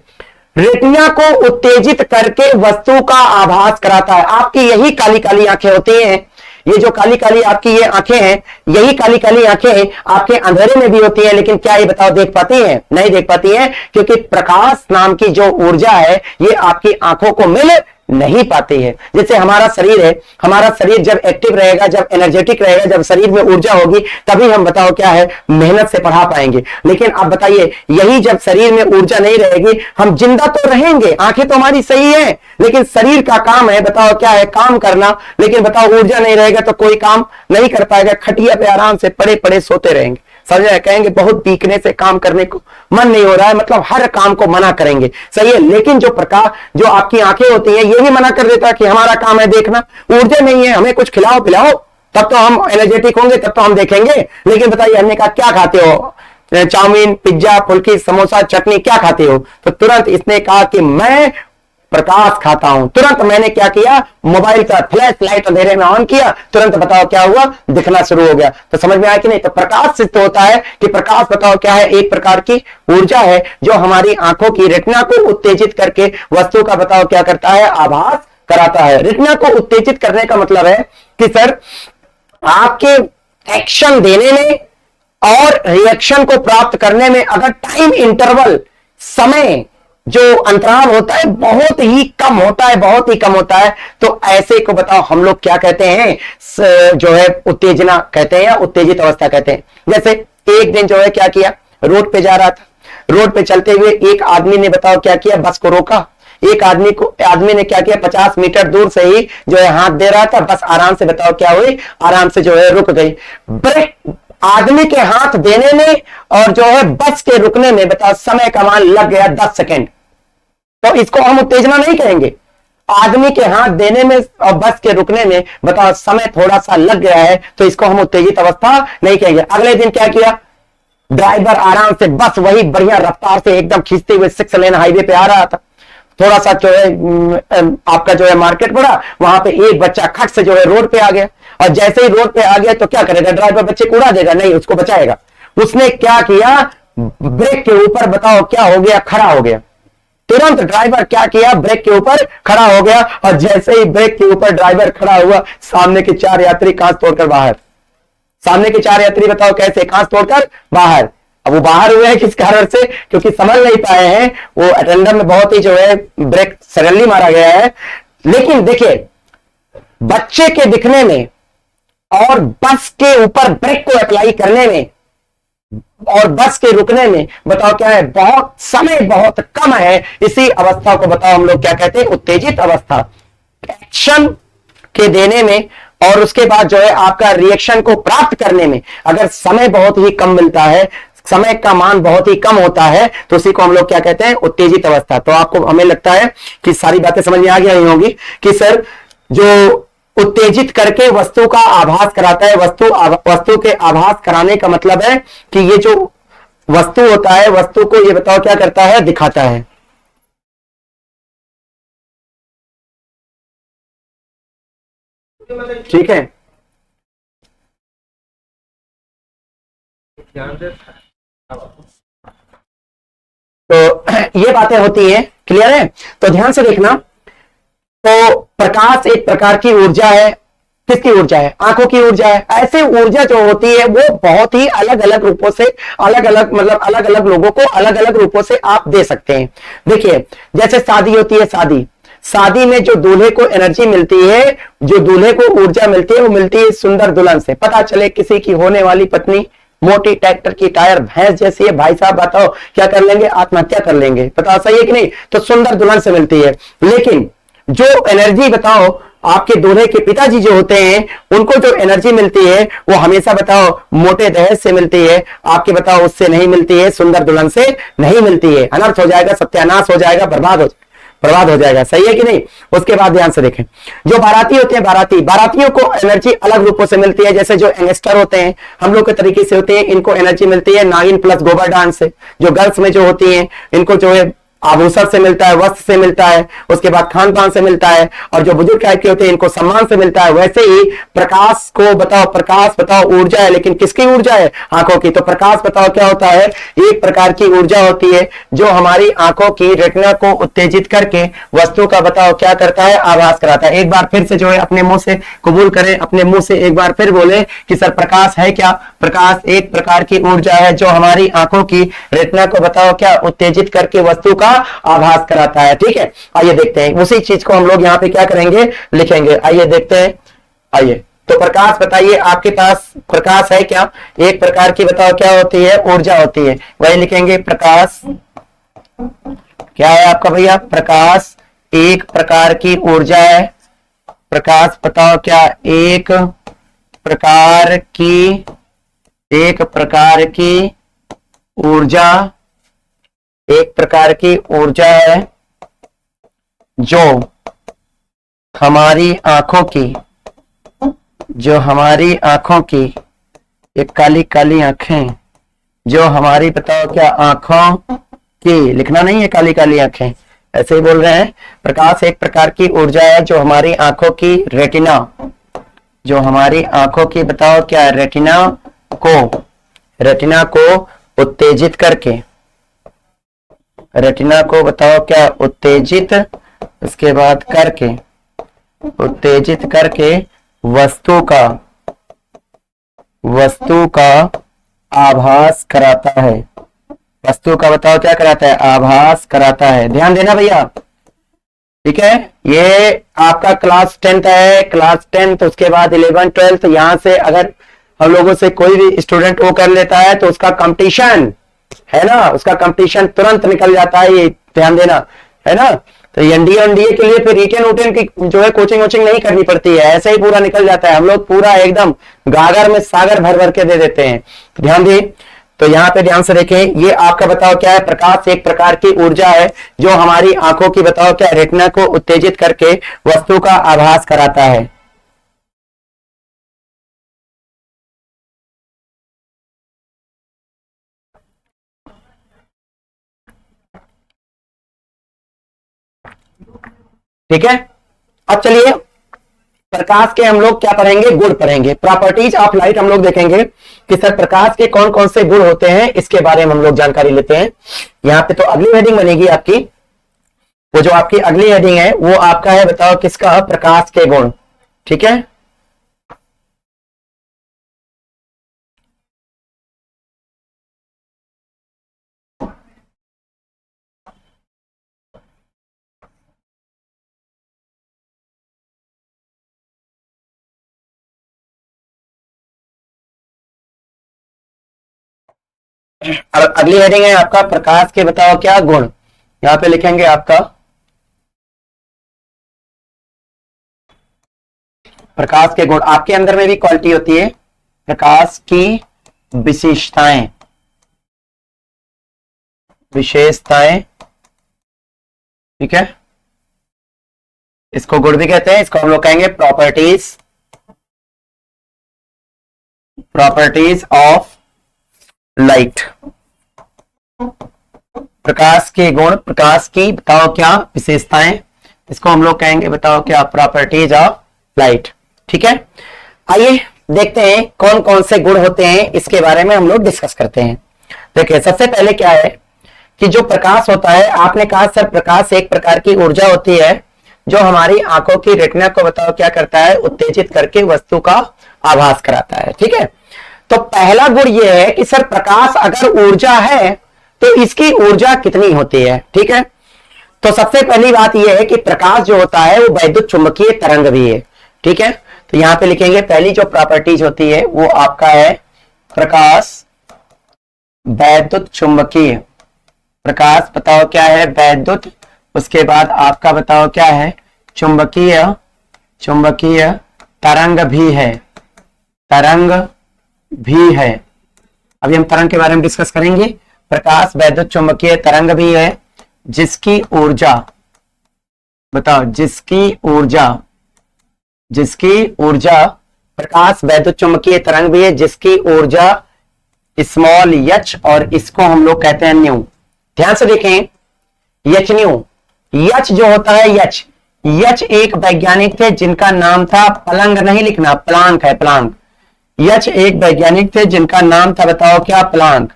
रेटिना को उत्तेजित करके वस्तु का आभास कराता है। आपकी यही काली काली आंखें होती हैं, ये जो काली काली आपकी ये आंखें हैं, यही काली काली आंखें आपके अंधेरे में भी होती हैं, लेकिन क्या ये बताओ देख पाती हैं, नहीं देख पाती हैं, क्योंकि प्रकाश नाम की जो ऊर्जा है ये आपकी आंखों को मिल नहीं पाती है। जैसे हमारा शरीर है, हमारा शरीर जब एक्टिव रहेगा, जब एनर्जेटिक रहेगा, जब शरीर में ऊर्जा होगी, तभी हम बताओ क्या है मेहनत से पढ़ा पाएंगे। लेकिन आप बताइए यही जब शरीर में ऊर्जा नहीं रहेगी, हम जिंदा तो रहेंगे, आंखें तो हमारी सही है, लेकिन शरीर का काम है बताओ क्या है, काम करना। लेकिन बताओ ऊर्जा नहीं रहेगा तो कोई काम नहीं कर पाएगा, खटिया पे आराम से पड़े पड़े सोते रहेंगे। समझ कहेंगे बहुत वीकनेस से काम करने को मन नहीं हो रहा है, मतलब हर काम को मना करेंगे, सही है। लेकिन जो प्रकाश, जो आपकी आंखें होती हैं, ये भी मना कर देता है कि हमारा काम है देखना, ऊर्जा नहीं है, हमें कुछ खिलाओ पिलाओ, तब तो हम एनर्जेटिक होंगे, तब तो हम देखेंगे। लेकिन बताइए हमने कहा क्या खाते हो, चाउमीन, पिज्जा, फुल्की, समोसा, चटनी, क्या खाते हो, तो तुरंत इसने कहा कि मैं प्रकाश खाता हूं। तुरंत मैंने क्या किया, मोबाइल का फ्लैश लाइट अंधेरे में ऑन किया, तुरंत बताओ क्या हुआ, दिखना शुरू हो गया। तो समझ में आया कि नहीं। तो प्रकाश सिद्ध होता है कि प्रकाश बताओ क्या है, एक प्रकार की ऊर्जा है जो हमारी आंखों की रेटिना को उत्तेजित करके वस्तु का बताओ क्या करता है, आभास कराता है। रेटिना को उत्तेजित करने का मतलब है कि सर आपके एक्शन देने में और रिएक्शन को प्राप्त करने में अगर टाइम इंटरवल, समय जो अंतराल होता है बहुत ही कम होता है, बहुत ही कम होता है। तो ऐसे को बताओ हम लोग क्या कहते हैं, जो है उत्तेजना कहते हैं या उत्तेजित अवस्था कहते हैं। जैसे एक दिन जो है क्या किया, रोड पे जा रहा था, रोड पे चलते हुए एक आदमी ने बताओ क्या किया, बस को रोका। एक आदमी ने क्या किया, 50 मीटर दूर से ही जो है हाथ दे रहा था, बस आराम से बताओ क्या हुई, आराम से जो है रुक गई। ब्रेक आदमी के हाथ देने में और जो है बस के रुकने में बताओ समय का मान लग गया 10 सेकेंड, तो इसको हम उत्तेजना नहीं कहेंगे। आदमी के हाथ देने में और बस के रुकने में बताओ समय थोड़ा सा लग गया है, तो इसको हम उत्तेजित अवस्था नहीं कहेंगे। अगले दिन क्या किया, ड्राइवर आराम से बस वही बढ़िया रफ्तार से एकदम खींचते हुए 6 लेन हाईवे पे आ रहा था। थोड़ा सा जो है आपका जो है मार्केट पड़ा, वहां पे एक बच्चा खट से जो है रोड पे आ गया, और जैसे ही रोड पे आ गया तो क्या करेगा, ड्राइवर बच्चे को उड़ा देगा, नहीं उसको बचाएगा। उसने क्या किया, ब्रेक के ऊपर बताओ क्या हो गया, खड़ा हो गया। तुरंत ड्राइवर क्या किया, ब्रेक के ऊपर खड़ा हो गया, और जैसे ही ब्रेक के ऊपर ड्राइवर खड़ा हुआ, सामने के 4 यात्री कांच तोड़कर बाहर। सामने के 4 यात्री बताओ कैसे, कांच तोड़कर बाहर। अब वो बाहर हुए हैं किस कारण से, क्योंकि समझ नहीं पाए हैं, वो अटेंडर में बहुत ही जो है ब्रेक सडनली मारा गया है। लेकिन देखिए, बच्चे के दिखने में और बस के ऊपर ब्रेक को अप्लाई करने में और बस के रुकने में बताओ क्या है, बहुत समय बहुत कम है। इसी अवस्था को बताओ हम लोग क्या कहते हैं, उत्तेजित अवस्था। एक्शन के देने में और उसके बाद जो है आपका रिएक्शन को प्राप्त करने में अगर समय बहुत ही कम मिलता है, समय का मान बहुत ही कम होता है, तो उसी को हम लोग क्या कहते हैं, उत्तेजित अवस्था। तो आपको हमें लगता है कि सारी बातें समझ में आ गई होंगी कि सर जो उत्तेजित करके वस्तु का आभास कराता है, वस्तु के आभास कराने का मतलब है कि ये जो वस्तु होता है, वस्तु को ये बताओ क्या करता है, दिखाता है। ठीक है,
ध्यान से
तो ये बातें होती हैं, क्लियर है। तो ध्यान से देखना, तो प्रकाश एक प्रकार की ऊर्जा है। किसकी ऊर्जा है, आंखों की ऊर्जा है। ऐसे ऊर्जा जो होती है वो बहुत ही अलग अलग रूपों से, अलग अलग मतलब अलग अलग लोगों को अलग अलग रूपों से आप दे सकते हैं। देखिए जैसे शादी होती है, शादी में जो दूल्हे को एनर्जी मिलती है, जो दूल्हे को ऊर्जा मिलती है, वो मिलती है सुंदर दुल्हन से। पता चले किसी की होने वाली पत्नी मोटी ट्रैक्टर की टायर भैंस जैसी है, भाई साहब बताओ क्या कर लेंगे, आत्महत्या कर लेंगे। बताओ सही है कि नहीं, तो सुंदर दुल्हन से मिलती है। लेकिन जो एनर्जी बताओ आपके दूल्हे के पिताजी जो होते हैं, उनको जो एनर्जी मिलती है वो हमेशा बताओ मोटे दहेज से मिलती है। आपके बताओ उससे नहीं मिलती है, सुंदर दुल्हन से नहीं मिलती है। अनर्थ हो जाएगा, सत्यानाश हो जाएगा, बर्बाद हो जाएगा। सही है कि नहीं। उसके बाद ध्यान से देखें, जो बाराती होते हैं, बारातियों को एनर्जी अलग रूपों से मिलती है। जैसे जो यंगस्टर होते हैं, हम लोग के तरीके से होते हैं, इनको एनर्जी मिलती है नागिन प्लस गोबर डांस से। जो गर्ल्स में जो होती हैं, इनको जो है आभूषण से मिलता है, वस्त्र से मिलता है, उसके बाद खान पान से मिलता है, और जो बुजुर्ग टाइप के होते हैं इनको सम्मान से मिलता है। वैसे ही प्रकाश को बताओ, प्रकाश बताओ ऊर्जा है, लेकिन किसकी ऊर्जा है, आंखों की। तो प्रकाश बताओ क्या होता है, एक प्रकार की ऊर्जा होती है जो हमारी आंखों की रेटिना को उत्तेजित करके वस्तु का बताओ क्या करता है, आभास कराता है। एक बार फिर से जो है अपने मुंह से कबूल करें, अपने मुंह से एक बार फिर बोले कि सर प्रकाश है क्या, प्रकाश एक प्रकार की ऊर्जा है जो हमारी आंखों की रेटिना को बताओ क्या उत्तेजित करके वस्तु का आभास कराता है। ठीक है, आइए देखते हैं उसी चीज को हम लोग यहाँ पे क्या करेंगे, लिखेंगे। आइए देखते हैं। आइए, तो प्रकाश बताइए आपके पास प्रकाश है क्या, एक प्रकार की बताओ क्या होती है, ऊर्जा होती है। वही लिखेंगे, प्रकाश क्या है आपका भैया, प्रकाश एक प्रकार की ऊर्जा है। प्रकाश बताओ क्या, एक प्रकार की ऊर्जा, एक प्रकार की ऊर्जा है जो हमारी आंखों की एक काली काली आंखें, जो हमारी बताओ क्या आंखों की, लिखना नहीं है काली काली आंखें, ऐसे ही बोल रहे हैं। प्रकाश एक प्रकार की ऊर्जा है जो हमारी आंखों की रेटिना, जो हमारी आंखों की बताओ क्या रेटिना को उत्तेजित करके, रेटिना को बताओ क्या उत्तेजित, इसके बाद करके उत्तेजित करके वस्तु का आभास कराता है। वस्तु का बताओ क्या कराता है, आभास कराता है। ध्यान देना भैया, ठीक है। ये आपका क्लास 10th है, क्लास 10th, उसके बाद 11th 12th। यहां से अगर हम लोगों से कोई भी स्टूडेंट वो कर लेता है तो उसका कंपटीशन है ना, उसका कंपटीशन तुरंत निकल जाता है, ये ध्यान देना, है ना। तो एनडीए के लिए फिर रिटेन उटेन की जो है कोचिंग वोचिंग नहीं करनी पड़ती है, ऐसे ही पूरा निकल जाता है। हम लोग पूरा एकदम गागर में सागर भर भर के दे देते हैं। तो ध्यान दिए, तो यहाँ पे ध्यान से देखें, ये आपका बताओ क्या है, प्रकाश एक प्रकार की ऊर्जा है जो हमारी आंखों की बताओ क्या रेटिना को उत्तेजित करके वस्तु का आभास कराता है। ठीक है। अब चलिए प्रकाश के हम लोग क्या पढ़ेंगे, गुण पढ़ेंगे। प्रॉपर्टीज ऑफ लाइट हम लोग देखेंगे कि सर प्रकाश के कौन कौन से गुण होते हैं, इसके बारे में हम लोग जानकारी लेते हैं। यहाँ पे तो अगली हेडिंग बनेगी आपकी, वो जो आपकी अगली हेडिंग है वो आपका है बताओ किसका, प्रकाश के गुण। ठीक है, अब अगली हेडिंग है आपका प्रकाश के बताओ क्या गुण। यहां पे लिखेंगे आपका प्रकाश के गुण। आपके अंदर में भी क्वालिटी होती है, प्रकाश की विशेषताएं, विशेषताएं, ठीक है। इसको गुण भी कहते हैं, इसको हम लोग कहेंगे प्रॉपर्टीज, प्रॉपर्टीज ऑफ लाइट। प्रकाश के गुण, प्रकाश की बताओ क्या विशेषताएं, इसको हम लोग कहेंगे बताओ क्या प्रॉपर्टीज ऑफ लाइट। ठीक है, आइए देखते हैं कौन कौन से गुण होते हैं, इसके बारे में हम लोग डिस्कस करते हैं। देखिए सबसे पहले क्या है कि जो प्रकाश होता है, आपने कहा सर प्रकाश एक प्रकार की ऊर्जा होती है जो हमारी आंखों की रेटिना को बताओ क्या करता है, उत्तेजित करके वस्तु का आभास कराता है। ठीक है, तो पहला गुण यह है कि सर प्रकाश अगर ऊर्जा है तो इसकी ऊर्जा कितनी होती है। ठीक है, तो सबसे पहली बात यह है कि प्रकाश जो होता है वो वैद्युत चुंबकीय तरंग भी है। ठीक है, तो यहां पे लिखेंगे पहली जो प्रॉपर्टीज होती है वो आपका है प्रकाश वैद्युत चुंबकीय। प्रकाश बताओ क्या है, वैद्युत, उसके बाद आपका बताओ क्या है चुंबकीय, चुंबकीय तरंग भी है, तरंग भी है। अभी हम तरंग के बारे में डिस्कस करेंगे। प्रकाश वैद्युत चुंबकीय तरंग भी है जिसकी ऊर्जा बताओ, जिसकी ऊर्जा, जिसकी ऊर्जा, प्रकाश वैद्युत चुंबकीय तरंग भी है जिसकी ऊर्जा स्मॉल एच, और इसको हम लोग कहते हैं न्यू। ध्यान से देखें एच न्यू, एच जो होता है एच, एच एक वैज्ञानिक थे जिनका नाम था, प्लैंक नहीं लिखना, प्लांक है, प्लांक। एच एक वैज्ञानिक थे जिनका नाम था बताओ क्या, प्लांक।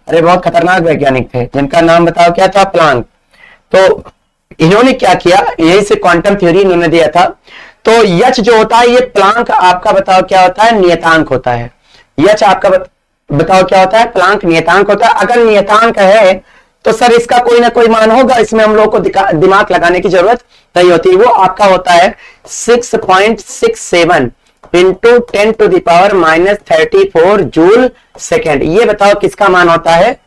अरे बहुत खतरनाक वैज्ञानिक थे जिनका नाम बताओ क्या था, प्लांक। तो इन्होंने क्या किया, यही से क्वांटम थ्योरी इन्होंने दिया था। तो एच जो होता है ये प्लांक आपका बताओ क्या होता है, नियतांक होता है। एच आपका बताओ क्या होता है, प्लांक नियतांक होता है। अगर नियतांक है तो सर इसका कोई ना कोई मान होगा, इसमें हम लोग को दिमाग लगाने की जरूरत नहीं होती। वो आपका होता है 6.67 इंटू 10⁻⁻34 जूल सेकेंड। ये बताओ किसका मान होता है,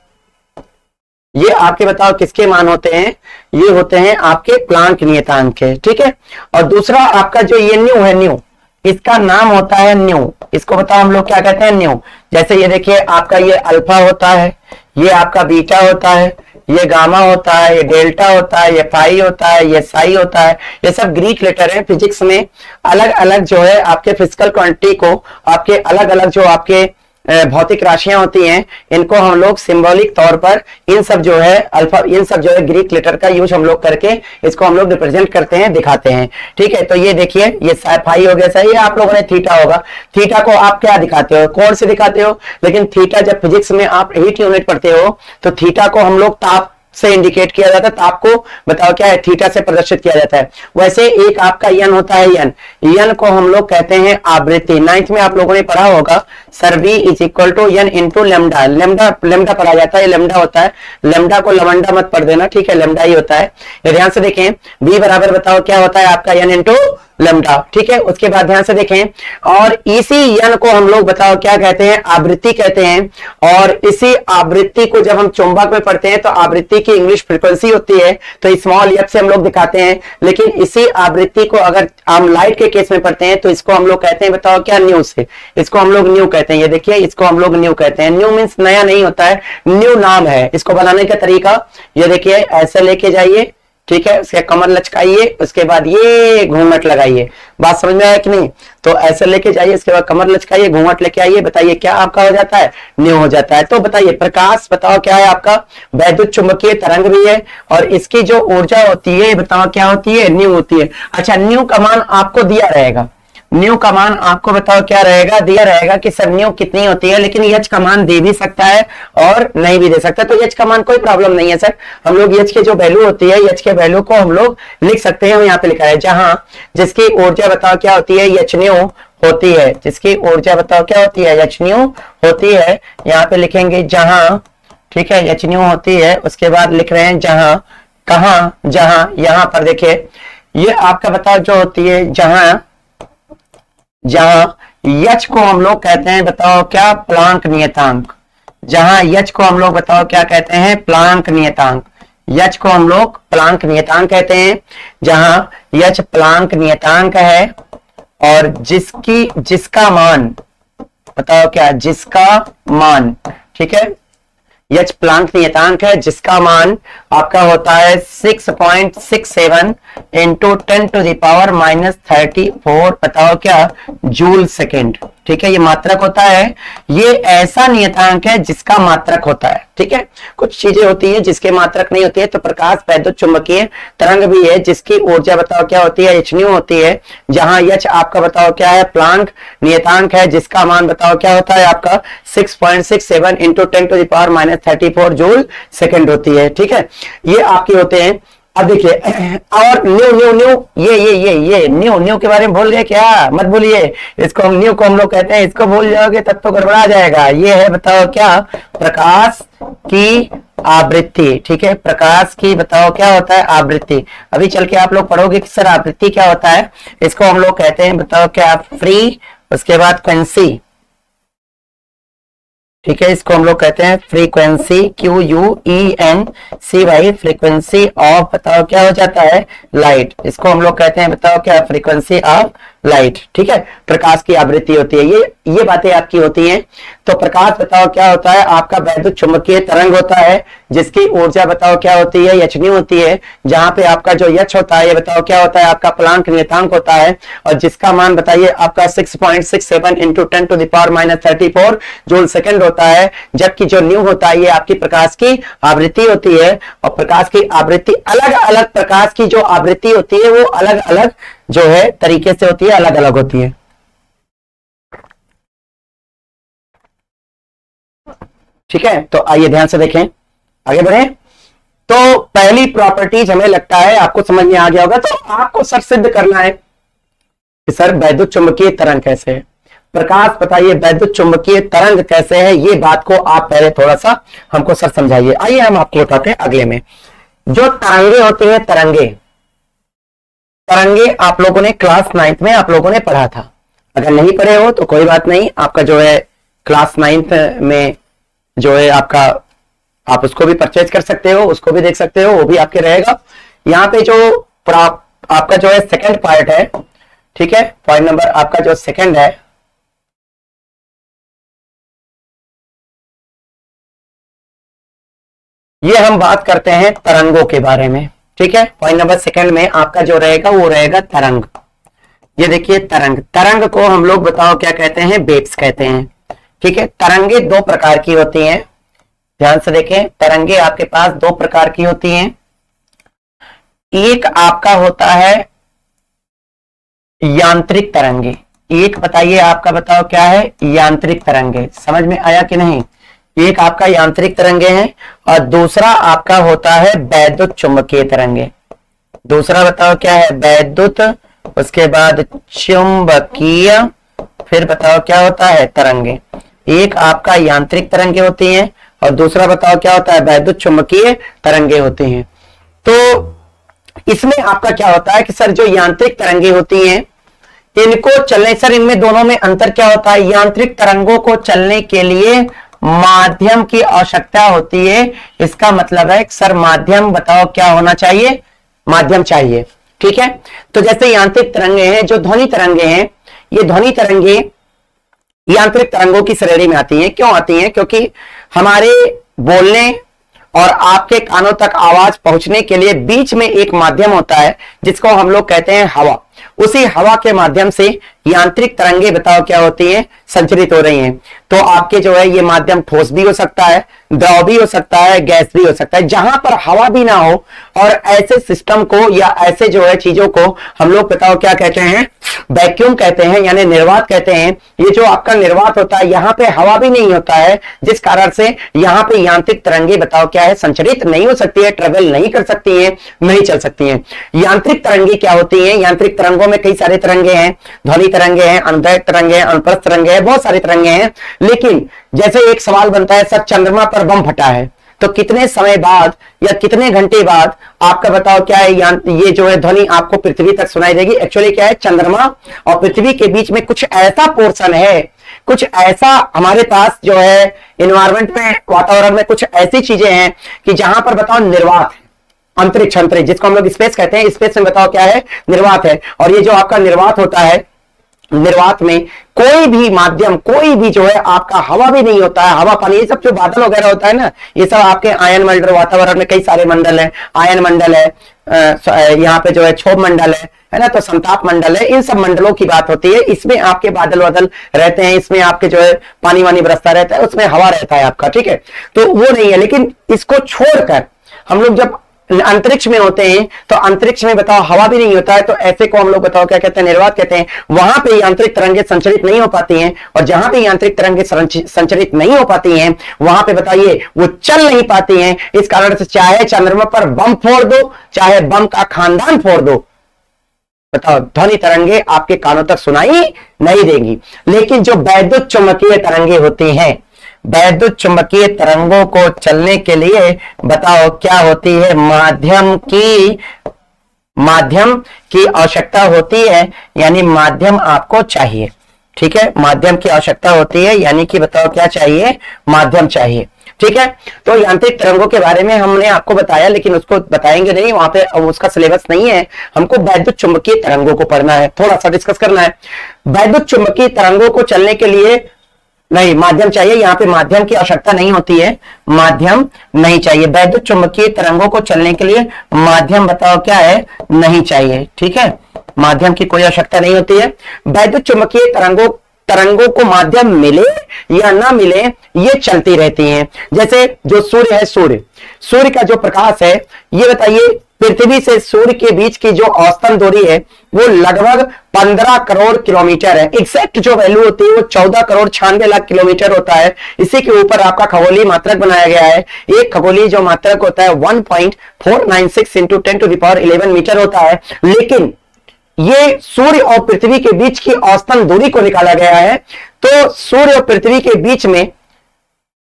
ये आपके बताओ किसके मान होते हैं, ये होते हैं आपके प्लांक नियतांक के। ठीक है, और दूसरा आपका जो ये न्यू है, न्यू, इसका नाम होता है न्यू। इसको बताओ हम लोग क्या कहते हैं, न्यू। जैसे ये देखिए आपका ये अल्फा होता है, ये आपका बीटा होता है, ये गामा होता है, ये डेल्टा होता है, ये पाई होता है, ये साई होता है। ये सब ग्रीक लेटर है। फिजिक्स में अलग अलग जो है आपके फिजिकल क्वांटिटी को, आपके अलग अलग जो आपके भौतिक राशियां होती हैं, इनको हम लोग सिंबॉलिक तौर पर इन सब जो है अल्फा, इन सब जो है ग्रीक लेटर का यूज हम लोग करके इसको हम लोग रिप्रेजेंट करते हैं, दिखाते हैं। ठीक है, तो ये देखिए ये पाई हो गया, सही है। आप लोगों ने थीटा होगा, थीटा को आप क्या दिखाते हो, कोण से दिखाते हो, लेकिन थीटा जब फिजिक्स में आप हीट यूनिट पढ़ते हो तो थीटा को हम लोग ताप से इंडिकेट किया जाता है, तो आपको बताओ क्या है, थीटा से प्रदर्शित किया जाता है। वैसे एक आपका यन होता है, यन को हम लोग कहते हैं आवृत्ति। 9th में आप लोगों ने पढ़ा होगा sir V is equal to n into lambda. Lambda पढ़ा जाता है, लेमडा होता है, लेमडा को लवंडा मत पढ़ देना, ठीक है, लेमडा ही होता है। ध्यान से देखें, V बराबर बताओ क्या होता है आपका यन इंटू लेमडा, ठीक है। उसके बाद ध्यान से देखें, और इसी यन को हम लोग बताओ क्या कहते हैं, आवृत्ति कहते हैं। और इसी आवृत्ति को जब हम चुंबक में पढ़ते हैं तो आवृत्ति की इंग्लिश फ्रीक्वेंसी होती है, तो स्मॉल एफ से हम लोग दिखाते हैं। लेकिन इसी आवृत्ति को अगर हम लाइट के केस में पढ़ते हैं तो इसको हम लोग कहते हैं बताओ क्या, न्यू से। इसको हम लोग न्यू कहते हैं, ये देखिए इसको हम लोग न्यू कहते हैं। न्यू मीन्स नया नहीं होता है, न्यू नाम है। इसको बनाने का तरीका ये देखिए, ऐसे लेके जाइए, ठीक है, उसके कमर लचकाइए, उसके बाद ये घूंघट लगाइए। बात समझ में आया कि नहीं? तो ऐसे लेके जाइए, इसके बाद कमर लचकाइए, घूंघट लेके आइए, बताइए क्या आपका हो जाता है, न्यू हो जाता है। तो बताइए प्रकाश बताओ क्या है आपका, वैद्युत चुंबकीय तरंग भी है, और इसकी जो ऊर्जा होती है बताओ क्या होती है, न्यू होती है। अच्छा, न्यू का मान आपको दिया रहेगा, न्यू का मान आपको बताओ क्या रहेगा, दिया रहेगा कि सर न्यू कितनी होती है, लेकिन एच का मान दे भी सकता है और नहीं भी दे सकता। तो एच का मान कोई प्रॉब्लम नहीं है सर, हम लोग एच के जो वैल्यू होती है, एच के वैल्यू को हम लोग लिख सकते हैं। यहाँ पे लिखा है जहां जिसकी ऊर्जा बताओ क्या होती है, एच न्यू होती है, जिसकी ऊर्जा बताओ क्या होती है, एच न्यू होती है। यहाँ पे लिखेंगे जहां, ठीक है, एच न्यू होती है। उसके बाद लिख रहे हैं जहां, कहां, जहां, यहां पर देखिए ये आपका बताओ जो होती है जहां, जहां यच को हम लोग कहते हैं बताओ क्या, प्लांक नियतांक। जहां यच को हम लोग बताओ क्या कहते हैं, प्लांक नियतांक। यच को हम लोग प्लांक नियतांक कहते हैं। जहां यच प्लांक नियतांक है और जिसका मान बताओ क्या, जिसका मान, ठीक है, यच प्लांक नियतांक है जिसका मान आपका होता है 6.67 इंटू 10⁻⁻34 बताओ क्या, जूल सेकेंड, ठीक है। ये मात्रक होता है, ये ऐसा नियतांक है जिसका मात्रक होता है, ठीक है। कुछ चीजें होती हैं जिसके मात्रक नहीं होती है, तो प्रकाश वैद्युत चुंबकीय तरंग भी है जिसकी ऊर्जा बताओ क्या होती है, एच न्यू होती है। जहां एच आपका बताओ क्या है, प्लांक नियतांक है जिसका मान बताओ क्या होता है आपका 6.67 इंटू 10⁻⁻34 जूल सेकेंड होती है, ठीक है। ये आपके होते हैं। अब देखिए, और न्यू न्यू न्यू ये न्यू के बारे में भूल गए क्या, मत भूलिए, इसको हम न्यू को हम लोग कहते हैं, इसको भूल जाओगे तब तो गड़बड़ा जाएगा। ये है बताओ क्या, प्रकाश की आवृत्ति, ठीक है, प्रकाश की बताओ क्या होता है, आवृत्ति। अभी चल के आप लोग पढ़ोगे कि सर आवृत्ति क्या होता है, इसको हम लोग कहते हैं बताओ क्या, फ्री, उसके बाद फ्रीक्वेंसी, ठीक है, इसको हम लोग कहते हैं फ्रीक्वेंसी, QUENCY, फ्रीक्वेंसी ऑफ बताओ क्या हो जाता है, लाइट। इसको हम लोग कहते हैं बताओ क्या, फ्रीक्वेंसी ऑफ लाइट, ठीक है। प्रकाश की आवृत्ति होती है, ये बातें आपकी होती हैं। तो प्रकाश बताओ क्या होता है आपका, वैद्युत चुंबकीय तरंग होता है जिसकी ऊर्जा बताओ क्या होती है, एच न्यू होती है। जहां पे आपका जो एच होता है ये बताओ क्या होता है आपका, प्लांक नियतांक होता है, और जिसका मान बताइए आपका 6.67 इंटू 10⁻⁻34 जूल सेकेंड होता है। जबकि जो न्यू होता है ये आपकी प्रकाश की आवृत्ति होती है, और प्रकाश की आवृत्ति अलग अलग, प्रकाश की जो आवृत्ति होती है वो अलग अलग जो है तरीके से होती है, अलग अलग होती है, ठीक है। तो आइए ध्यान से देखें, आगे बढ़े। तो पहली प्रॉपर्टीज हमें लगता है आपको समझ में आ गया होगा। तो आपको सर सिद्ध करना है कि सर वैद्युत चुंबकीय तरंग कैसे है, प्रकाश बताइए वैद्युत चुंबकीय तरंग कैसे है, ये बात को आप पहले थोड़ा सा हमको सर समझाइए। आइए हम आपको बताते हैं अगले में। जो तरंगे होती है, तरंगे आप लोगों ने क्लास 9th में आप लोगों ने पढ़ा था। अगर नहीं पढ़े हो तो कोई बात नहीं, आपका जो है क्लास 9th में जो है आपका, आप उसको भी परचेज कर सकते हो, उसको भी देख सकते हो, वो भी आपके रहेगा। यहाँ पे जो आपका जो है सेकंड पार्ट है, ठीक है, पॉइंट नंबर आपका जो सेकंड है, ये हम बात करते हैं तरंगों के बारे में, ठीक है। पॉइंट नंबर सेकंड में आपका जो रहेगा वो रहेगा तरंग। ये देखिए तरंग को हम लोग बताओ क्या कहते हैं, वेव्स कहते हैं, ठीक है। तरंगे दो प्रकार की होती हैं, ध्यान से देखें, तरंगे आपके पास दो प्रकार की होती हैं। एक आपका होता है यांत्रिक तरंगे, एक बताइए आपका बताओ क्या है, यांत्रिक तरंगे। समझ में आया कि नहीं, एक आपका यांत्रिक तरंगे हैं और दूसरा आपका होता है वैद्युत चुंबकीय तरंगे। दूसरा बताओ क्या है? वैद्युत, उसके बाद चुंबकीय, फिर बताओ क्या होता है? तरंगे। एक आपका यांत्रिक तरंगे होती हैं और दूसरा बताओ क्या होता है? वैद्युत चुंबकीय तरंगे होती हैं। तो इसमें आपका क्या होता है कि सर जो यांत्रिक तरंगे होती हैं इनको चलने, सर इनमें दोनों में अंतर क्या होता है? यांत्रिक तरंगों को चलने के लिए माध्यम की आवश्यकता होती है। इसका मतलब है सर माध्यम बताओ क्या होना चाहिए? माध्यम चाहिए। ठीक है, तो जैसे यांत्रिक तरंगे हैं, जो ध्वनि तरंगे हैं, ये ध्वनि तरंगे यांत्रिक तरंगों की श्रेणी में आती हैं। क्यों आती हैं? क्योंकि हमारे बोलने और आपके कानों तक आवाज पहुंचने के लिए बीच में एक माध्यम होता है जिसको हम लोग कहते हैं हवा। उसी हवा के माध्यम से यांत्रिक तरंगे बताओ क्या होती हैं? संचरित हो रही हैं। तो आपके जो है ये माध्यम ठोस भी हो सकता है, द्रव भी हो सकता है, गैस भी हो सकता है। जहां पर हवा भी ना हो और ऐसे सिस्टम को या ऐसे जो है चीजों को हम लोग बताओ क्या कहते हैं? वैक्यूम कहते हैं, यानी निर्वात कहते हैं। ये जो आपका निर्वात होता है, यहाँ पे हवा भी नहीं होता है, जिस कारण से यहाँ पे यांत्रिक तरंगे बताओ क्या है? संचरित नहीं हो सकती है, ट्रेवल नहीं कर सकती है, नहीं चल सकती है। यांत्रिक तरंगे क्या होती है? यांत्रिक तरंगों में कई सारे तरंगे हैं, ध्वनि तरंगे हैं, अनुदैर्घ्य तरंगे हैं, अनुप्रस्थ तरंगे हैं, बहुत सारे तरंगे हैं। लेकिन जैसे एक सवाल बनता है, सर चंद्रमा पर बम फटा है तो कितने समय बाद या कितने घंटे बाद आपका बताओ क्या है? ये जो है ध्वनि आपको पृथ्वी तक सुनाई देगी। एक्चुअली क्या है? चंद्रमा और पृथ्वी के बीच में कुछ ऐसा पोर्शन है, कुछ ऐसा हमारे पास जो है इन्वायरमेंट में, वातावरण में कुछ ऐसी चीजें हैं कि जहां पर बताओ निर्वात है, अंतरिक्ष, अंतरिक्ष जिसको हम लोग स्पेस कहते हैं, स्पेस में बताओ क्या है? निर्वात है। और ये जो आपका निर्वात होता है, निर्वात में कोई भी माध्यम, कोई भी जो है आपका हवा भी नहीं होता है। हवा, पानी, ये सब जो बादल वगैरह होता है ना, ये सब आपके आयन मंडल, वातावरण में कई सारे मंडल है, आयन मंडल है, यहाँ पे जो है क्षोभ मंडल है ना, तो संताप मंडल है। इन सब मंडलों की बात होती है। इसमें आपके बादल वादल रहते हैं, इसमें आपके जो है पानी वानी बरसता रहता है, उसमें हवा रहता है आपका। ठीक है, तो वो नहीं है। लेकिन इसको छोड़कर हम लोग जब अंतरिक्ष में होते हैं तो अंतरिक्ष में बताओ हवा भी नहीं होता है, तो ऐसे को हम लोग बताओ क्या कहते हैं? निर्वात कहते हैं। वहां पे यांत्रिक तरंगे संचरित नहीं हो पाती हैं, और जहां पे यांत्रिक तरंगे संचरित नहीं हो पाती हैं वहां पे बताइए वो चल नहीं पाती हैं। इस कारण से चाहे चंद्रमा पर बम फोड़ दो, चाहे बम का खानदान फोड़ दो, बताओ ध्वनि तरंगे आपके कानों तक सुनाई नहीं देंगी। लेकिन जो वैद्युत चुंबकीय तरंगे होती हैं, वैद्युत चुंबकीय तरंगों को चलने के लिए बताओ क्या होती है? माध्यम की आवश्यकता होती है, यानी माध्यम आपको चाहिए। ठीक है, माध्यम की आवश्यकता होती है, यानी कि बताओ क्या चाहिए? माध्यम चाहिए। ठीक है, तो यांत्रिक तरंगों के बारे में हमने आपको बताया, लेकिन उसको बताएंगे नहीं, वहां पे उसका सिलेबस नहीं है। हमको वैद्युत चुंबकीय तरंगों को पढ़ना है, थोड़ा सा डिस्कस करना है। वैद्युत चुंबकीय तरंगों को चलने के लिए नहीं, माध्यम चाहिए। यहाँ पे माध्यम की आवश्यकता नहीं होती है, माध्यम नहीं चाहिए। वैद्युत चुंबकीय तरंगों को चलने के लिए माध्यम बताओ क्या है? नहीं चाहिए। ठीक है, माध्यम की कोई आवश्यकता नहीं होती है। वैद्युत चुंबकीय तरंगों को माध्यम मिले या ना मिले, ये चलती रहती हैं। जैसे जो सूर्य है, सूर्य का जो प्रकाश है, ये बताइए पृथ्वी से सूर्य के बीच की जो औसतन दूरी है वो लगभग 15 करोड़ किलोमीटर है। एग्जैक्ट जो वैल्यू होती है वो 14 करोड़ 96 लाख किलोमीटर होता है। इसी के ऊपर आपका खगोलीय मात्रक बनाया गया है। एक खगोलीय जो मात्रक होता है 1.496 इंटू 10⁻11 मीटर होता है। लेकिन ये सूर्य और पृथ्वी के बीच की औसतन दूरी को निकाला गया है। तो सूर्य और पृथ्वी के बीच में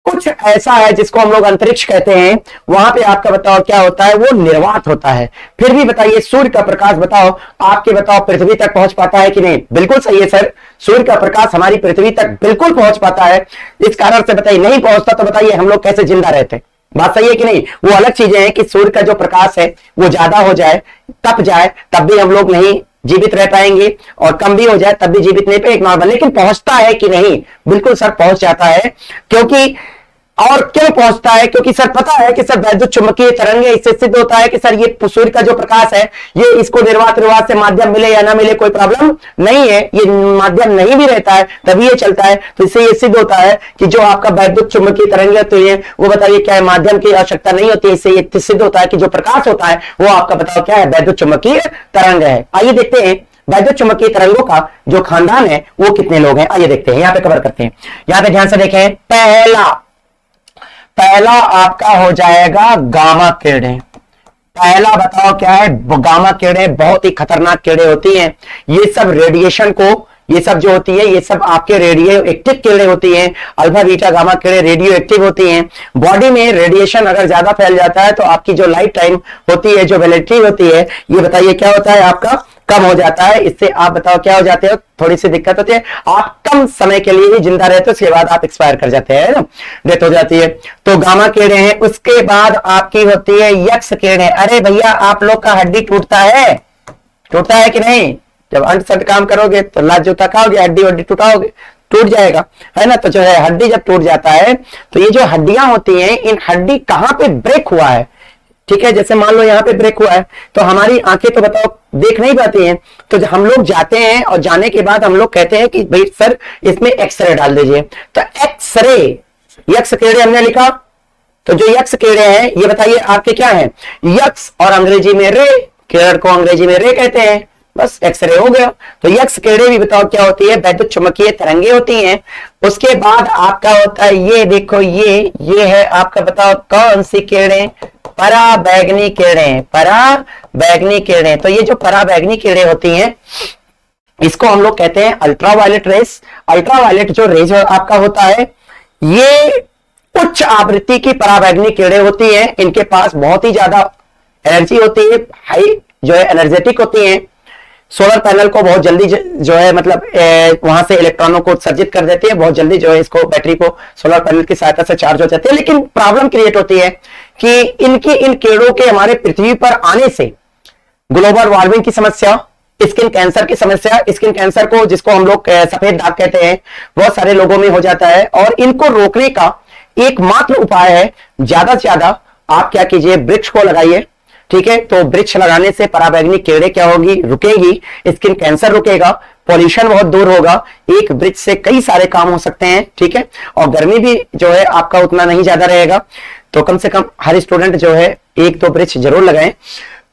कुछ ऐसा है जिसको हम लोग अंतरिक्ष कहते हैं। वहां पे आपका बताओ क्या होता है? वो निर्वात होता है। फिर भी बताइए सूर्य का प्रकाश बताओ आपके बताओ पृथ्वी तक पहुंच पाता है कि नहीं? बिल्कुल सही है सर, सूर्य का प्रकाश हमारी पृथ्वी तक बिल्कुल पहुंच पाता है। इस कारण से बताइए नहीं पहुंचता तो बताइए हम लोग कैसे जिंदा रहते? बात सही है कि नहीं? वो अलग चीजें हैं कि सूर्य का जो प्रकाश है वो ज्यादा हो जाए, तप जाए, तब भी हम लोग नहीं जीवित रह पाएंगे, और कम भी हो जाए तब भी जीवित नहीं पाएंगे, नॉर्मल। लेकिन पहुंचता है कि नहीं? बिल्कुल सर पहुंच जाता है। क्योंकि और क्यों पहुंचता है? क्योंकि सर पता है कि सर वैद्युत चुंबकीय तरंगे, इससे सिद्ध होता है कि सर ये सूर्य का जो प्रकाश है ये इसको निर्वात से माध्यम मिले या ना मिले कोई प्रॉब्लम नहीं है। ये माध्यम नहीं भी रहता है तभी ये चलता है। तो इससे ये सिद्ध होता है कि जो आपका वैद्युत चुंबकीय तरंगे होती है वो बताइए क्या है? माध्यम की आवश्यकता नहीं होती है। इससे ये सिद्ध होता है कि जो प्रकाश होता है वो आपका बताओ क्या है? वैद्युत चुंबकीय तरंग है। आइए देखते हैं वैद्युत चुंबकीय तरंगों का जो खानदान है वो कितने लोग हैं। आइए देखते हैं, यहाँ पे कवर करते हैं। यहाँ पे ध्यान से देखें, पहला पहला आपका हो जाएगा गामा किरणें। पहला बताओ क्या है? गामा किरणें बहुत ही खतरनाक किरणें होती हैं। ये सब रेडिएशन को, ये सब जो होती है, ये सब आपके रेडियो एक्टिव किरणें होती हैं। अल्फा बीटा गामा किरणें रेडियो एक्टिव होती हैं। बॉडी में रेडिएशन अगर ज्यादा फैल जाता है तो आपकी जो लाइफ टाइम होती है, जो वैलिडिटी होती है, ये बताइए क्या होता है आपका? कम हो जाता है। इससे आप बताओ क्या हो जाते हो? थोड़ी सी दिक्कत होती है, आप कम समय के लिए ही जिंदा रहते हो, उसके बाद आप एक्सपायर कर जाते हैं ना, डेथ हो जाती है। तो गामा किरणें हैं। उसके बाद आपकी होती है यक्स किरणें। अरे भैया आप लोग का हड्डी टूटता है, टूटता है कि नहीं? जब अंट सट काम करोगे तो लात जूता खाओगे, हड्डी वड्डी टूटाओगे, टूट जाएगा, है ना। तो जो है हड्डी जब टूट जाता है तो ये जो हड्डियां होती हैं, इन हड्डी कहां पे ब्रेक हुआ है, ठीक है, जैसे मान लो यहाँ पे ब्रेक हुआ है तो हमारी आंखें तो बताओ देख नहीं पाती हैं। तो हम लोग जाते हैं और जाने के बाद हम लोग कहते हैं कि भाई सर इसमें एक्सरे डाल दीजिए। तो एक्सरे, यक्स किरणें हमने लिखा, तो जो यक्स किरणें हैं ये बताइए आपके क्या है? यक्स और अंग्रेजी में रे, किरण को अंग्रेजी में रे कहते हैं, बस एक्सरे हो गया। तो यक्स किरणें भी बताओ क्या होती है? वैद्युत चुंबकीय तरंगे होती हैं। उसके बाद आपका होता है ये देखो, ये है आपका, बताओ कौन सी किरणें? पराबैंगनी किरणें। पराबैंगनी किरणें। तो ये जो पराबैंगनी किरणें होती हैं इसको हम लोग कहते हैं अल्ट्रावायलेट रेस। अल्ट्रावायलेट जो रेज आपका होता है ये उच्च आवृत्ति की पराबैंगनी किरणें होती हैं। इनके पास बहुत ही ज्यादा एनर्जी होती है, हाई जो है एनर्जेटिक होती हैं। सोलर पैनल को बहुत जल्दी जो है मतलब वहां से इलेक्ट्रॉनों को उत्सर्जित कर देती है, बहुत जल्दी जो है इसको बैटरी को सोलर पैनल की सहायता से चार्ज हो जाती है। लेकिन प्रॉब्लम क्रिएट होती है कि इनकी इन किरणों के हमारे पृथ्वी पर आने से ग्लोबल वार्मिंग की समस्या, स्किन कैंसर की समस्या, स्किन कैंसर को जिसको हम लोग सफेद दाग कहते हैं, बहुत सारे लोगों में हो जाता है। और इनको रोकने का एकमात्र उपाय है ज्यादा से ज्यादा आप क्या कीजिए, वृक्ष को लगाइए, ठीक है। तो वृक्ष लगाने से पराबैंगनी किरणें क्या होगी? रुकेगी, स्किन कैंसर रुकेगा, पॉल्यूशन बहुत दूर होगा। एक वृक्ष से कई सारे काम हो सकते हैं, ठीक है। और गर्मी भी जो है आपका उतना नहीं ज्यादा रहेगा। तो कम से कम हर स्टूडेंट जो है एक दो वृक्ष जरूर लगाएं।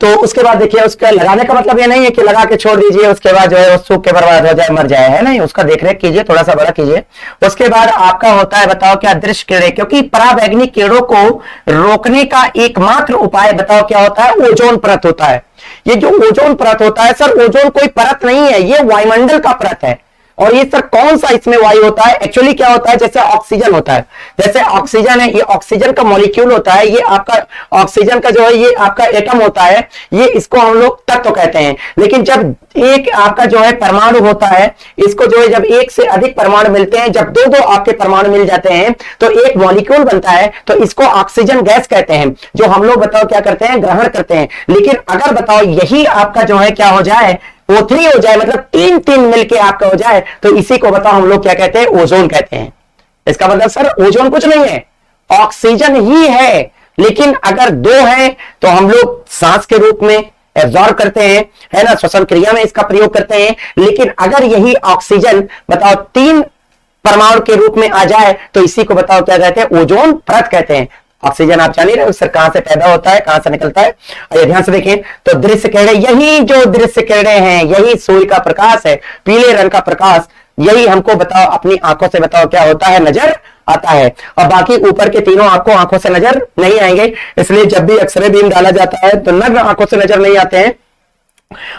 तो उसके बाद देखिए, उसका लगाने का मतलब ये नहीं है कि लगा के छोड़ दीजिए, उसके बाद जो है वो सूख के बर्बाद हो जाए, मर जाए, है नहीं। उसका देखरेख कीजिए, थोड़ा सा बड़ा कीजिए। उसके बाद आपका होता है बताओ क्या? दृश्य किरणें। क्योंकि पराबैंगनी किरणों को रोकने का एकमात्र उपाय बताओ क्या होता है? ओजोन परत होता है। ये जो ओजोन परत होता है सर, ओजोन कोई परत नहीं है, ये वायुमंडल का परत है। और ये सर कौन सा इसमें वायु होता है? एक्चुअली क्या होता है, जैसे ऑक्सीजन होता है, जैसे ऑक्सीजन है, ये ऑक्सीजन का मॉलिक्यूल होता है, ये आपका ऑक्सीजन का जो है ये आपका एटम होता है, ये इसको हम लोग तत्व कहते हैं। लेकिन जब एक आपका जो है परमाणु होता है, इसको जो है जब एक से अधिक परमाणु मिलते हैं, जब दो दो आपके परमाणु मिल जाते हैं तो एक मॉलिक्यूल बनता है, तो इसको ऑक्सीजन गैस कहते हैं, जो हम लोग बताओ क्या करते हैं? ग्रहण करते हैं। लेकिन अगर बताओ यही आपका जो है क्या हो जाए? O3 हो जाए, मतलब तीन तीन मिलके आपका हो जाए, तो इसी को बताओ हम लोग क्या कहते हैं? ओजोन कहते हैं। इसका मतलब सर ओजोन कुछ नहीं है, ऑक्सीजन ही है। लेकिन अगर दो है तो हम लोग सांस के रूप में एब्जॉर्ब करते हैं, है ना, श्वसन क्रिया में इसका प्रयोग करते हैं। लेकिन अगर यही ऑक्सीजन बताओ तीन परमाणु के रूप में आ जाए तो इसी को बताओ क्या कहते हैं? ओजोन परत कहते हैं। ऑक्सीजन आप जान ही रहे हो सर कहां से पैदा होता है, कहां से निकलता है। और ध्यान से देखें तो दृश्य किरणें, यही जो दृश्य किरणें हैं, यही सूर्य का प्रकाश है, पीले रंग का प्रकाश, यही हमको बताओ अपनी आंखों से बताओ क्या होता है? नजर आता है। और बाकी ऊपर के तीनों आपको आंखों से नजर नहीं आएंगे। इसलिए जब भी एक्सरे बीम डाला जाता है तो नग्न आंखों से नजर नहीं आते हैं।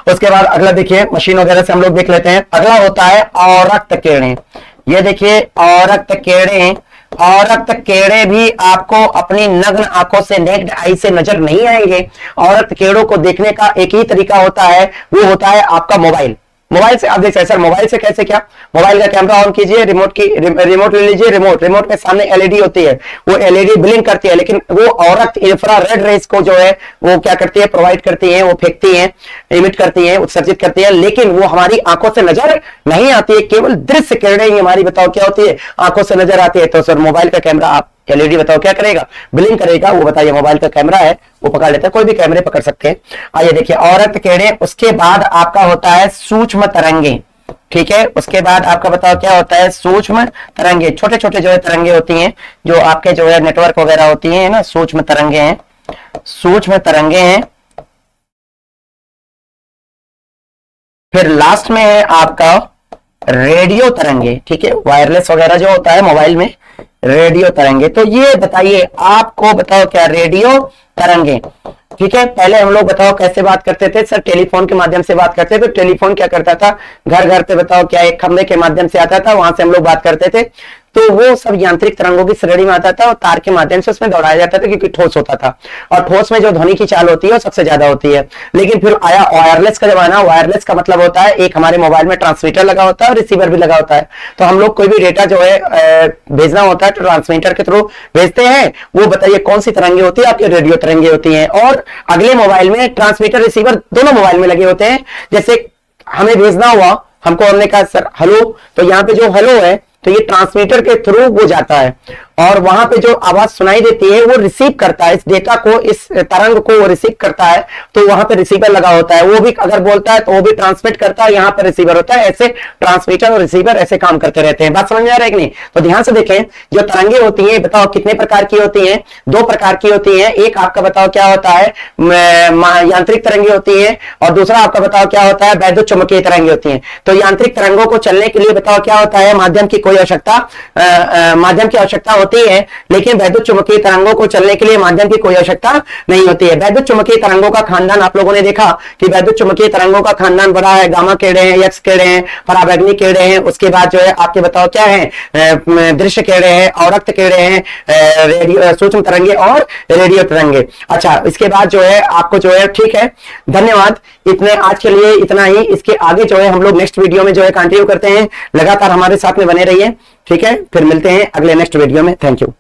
उसके बाद अगला देखिए, मशीन वगैरह से हम लोग देख लेते हैं। अगला होता है औरक्त किरणें। ये देखिए औरक्त किरणें, औरक्त किरणें भी आपको अपनी नग्न आंखों से, नेक्ड आई से नजर नहीं आएंगे। औरक्त किरणों को देखने का एक ही तरीका होता है, वो होता है आपका मोबाइल। मोबाइल से आप देख सकते हैं। सर मोबाइल से कैसे? क्या? मोबाइल का कैमरा ऑन कीजिए, रिमोट ले लीजिए, रिमोट में सामने एलईडी होती है, वो एलईडी ब्लिंक करती है। लेकिन वो औरत इंफ्रारेड रेस को जो है वो क्या करती है? प्रोवाइड करती है, वो फेंकती है, इमिट करती है, उत्सर्जित करती है। लेकिन वो हमारी आंखों से नजर नहीं आती है, केवल दृश्य किरणें ही हमारी बताओ क्या होती है? आंखों से नजर आती है। तो सर मोबाइल का कैमरा आप एलईडी बताओ क्या करेगा? ब्लिंक करेगा। वो बताइए मोबाइल का कैमरा है, वो पकड़ लेता है, कोई भी कैमरे पकड़ सकते हैं। आइए देखिए औरक्त किरणें। उसके बाद आपका होता है सूक्ष्म तरंगे, ठीक है। उसके बाद आपका बताओ क्या होता है? सूक्ष्म तरंगे। छोटे छोटे जो है तरंगे होती हैं, जो आपके जो है नेटवर्क वगैरह होती है ना, सूक्ष्म तरंगे हैं, सूक्ष्म तरंगे हैं। फिर लास्ट में है आपका रेडियो तरंगे, ठीक है, वायरलेस वगैरह जो होता है मोबाइल में, रेडियो तरंगे। तो ये बताइए, आपको बताओ क्या रेडियो तरंगे, ठीक है। पहले हम लोग बताओ कैसे बात करते थे सर, टेलीफोन के माध्यम से बात करते थे। टेलीफोन क्या करता था, घर घर पे बताओ क्या एक खंभे के माध्यम से आता था, वहां से हम लोग बात करते थे। तो वो सब यांत्रिक तरंगों की श्रेणी में आता था और तार के माध्यम से उसमें दौड़ाया जाता था, क्योंकि ठोस होता था और ठोस में जो ध्वनि की चाल होती है वो सबसे ज्यादा होती है। लेकिन फिर आया वायरलेस का जमाना। वायरलेस का मतलब होता है एक हमारे मोबाइल में ट्रांसमीटर लगा होता है और रिसीवर भी लगा होता है। तो हम लोग कोई भी डेटा जो है भेजना होता है तो ट्रांसमीटर के थ्रू भेजते हैं। वो बताइए कौन सी तरंगे होती है, आपकी रेडियो तरंगे होती है। और अगले मोबाइल में ट्रांसमीटर रिसीवर दोनों मोबाइल में लगे होते हैं। जैसे हमें भेजना हुआ, हमको हमने कहा सर हेलो, तो यहाँ पे जो हेलो है तो ये ट्रांसमीटर के थ्रू वो जाता है और वहां पे जो आवाज सुनाई देती है वो रिसीव करता है इस डेटा को, इस तरंग को वो रिसीव करता है। तो वहां पे रिसीवर लगा होता है, वो भी अगर बोलता है तो वो भी ट्रांसमिट करता है, यहाँ पे रिसीवर होता है। ऐसे ट्रांसमीटर और रिसीवर ऐसे काम करते रहते हैं। बात समझ में आ रहा है कि नहीं? तो ध्यान से देखें, जो तरंगे होती है बताओ कितने प्रकार की होती है? 2 प्रकार की होती है। एक आपका बताओ क्या होता है, यांत्रिक तरंगे होती है, और दूसरा आपका बताओ क्या होता है, वैद्युत चुंबकीय तरंगे होती है। तो यांत्रिक तरंगों को चलने के लिए बताओ क्या होता है, माध्यम की कोई आवश्यकता, माध्यम की आवश्यकता होती है। लेकिन वैद्युत चुंबकीय तरंगों को चलने के लिए माध्यम की कोई आवश्यकता नहीं होती है। वैद्युत चुंबकीय तरंगों का खानदान आप लोगों ने देखा कि वैद्युत चुंबकीय तरंगों का खानदान बड़ा है, गामा किरणें हैं, एक्स किरणें हैं, पराबैंगनी किरणें हैं, उसके बाद जो है आपके बताओ क्या है, दृश्य किरणें हैं, औरक्त किरणें हैं, सूक्ष्म तरंगे और रेडियो तरंगे। अच्छा, इसके बाद जो है आपको जो है, ठीक है, धन्यवाद। इतने आज के लिए इतना ही। इसके आगे जो है हम लोग नेक्स्ट वीडियो में जो है कंटिन्यू करते हैं। लगातार हमारे साथ में बने रहिए, ठीक है। फिर मिलते हैं अगले नेक्स्ट वीडियो में। Thank you.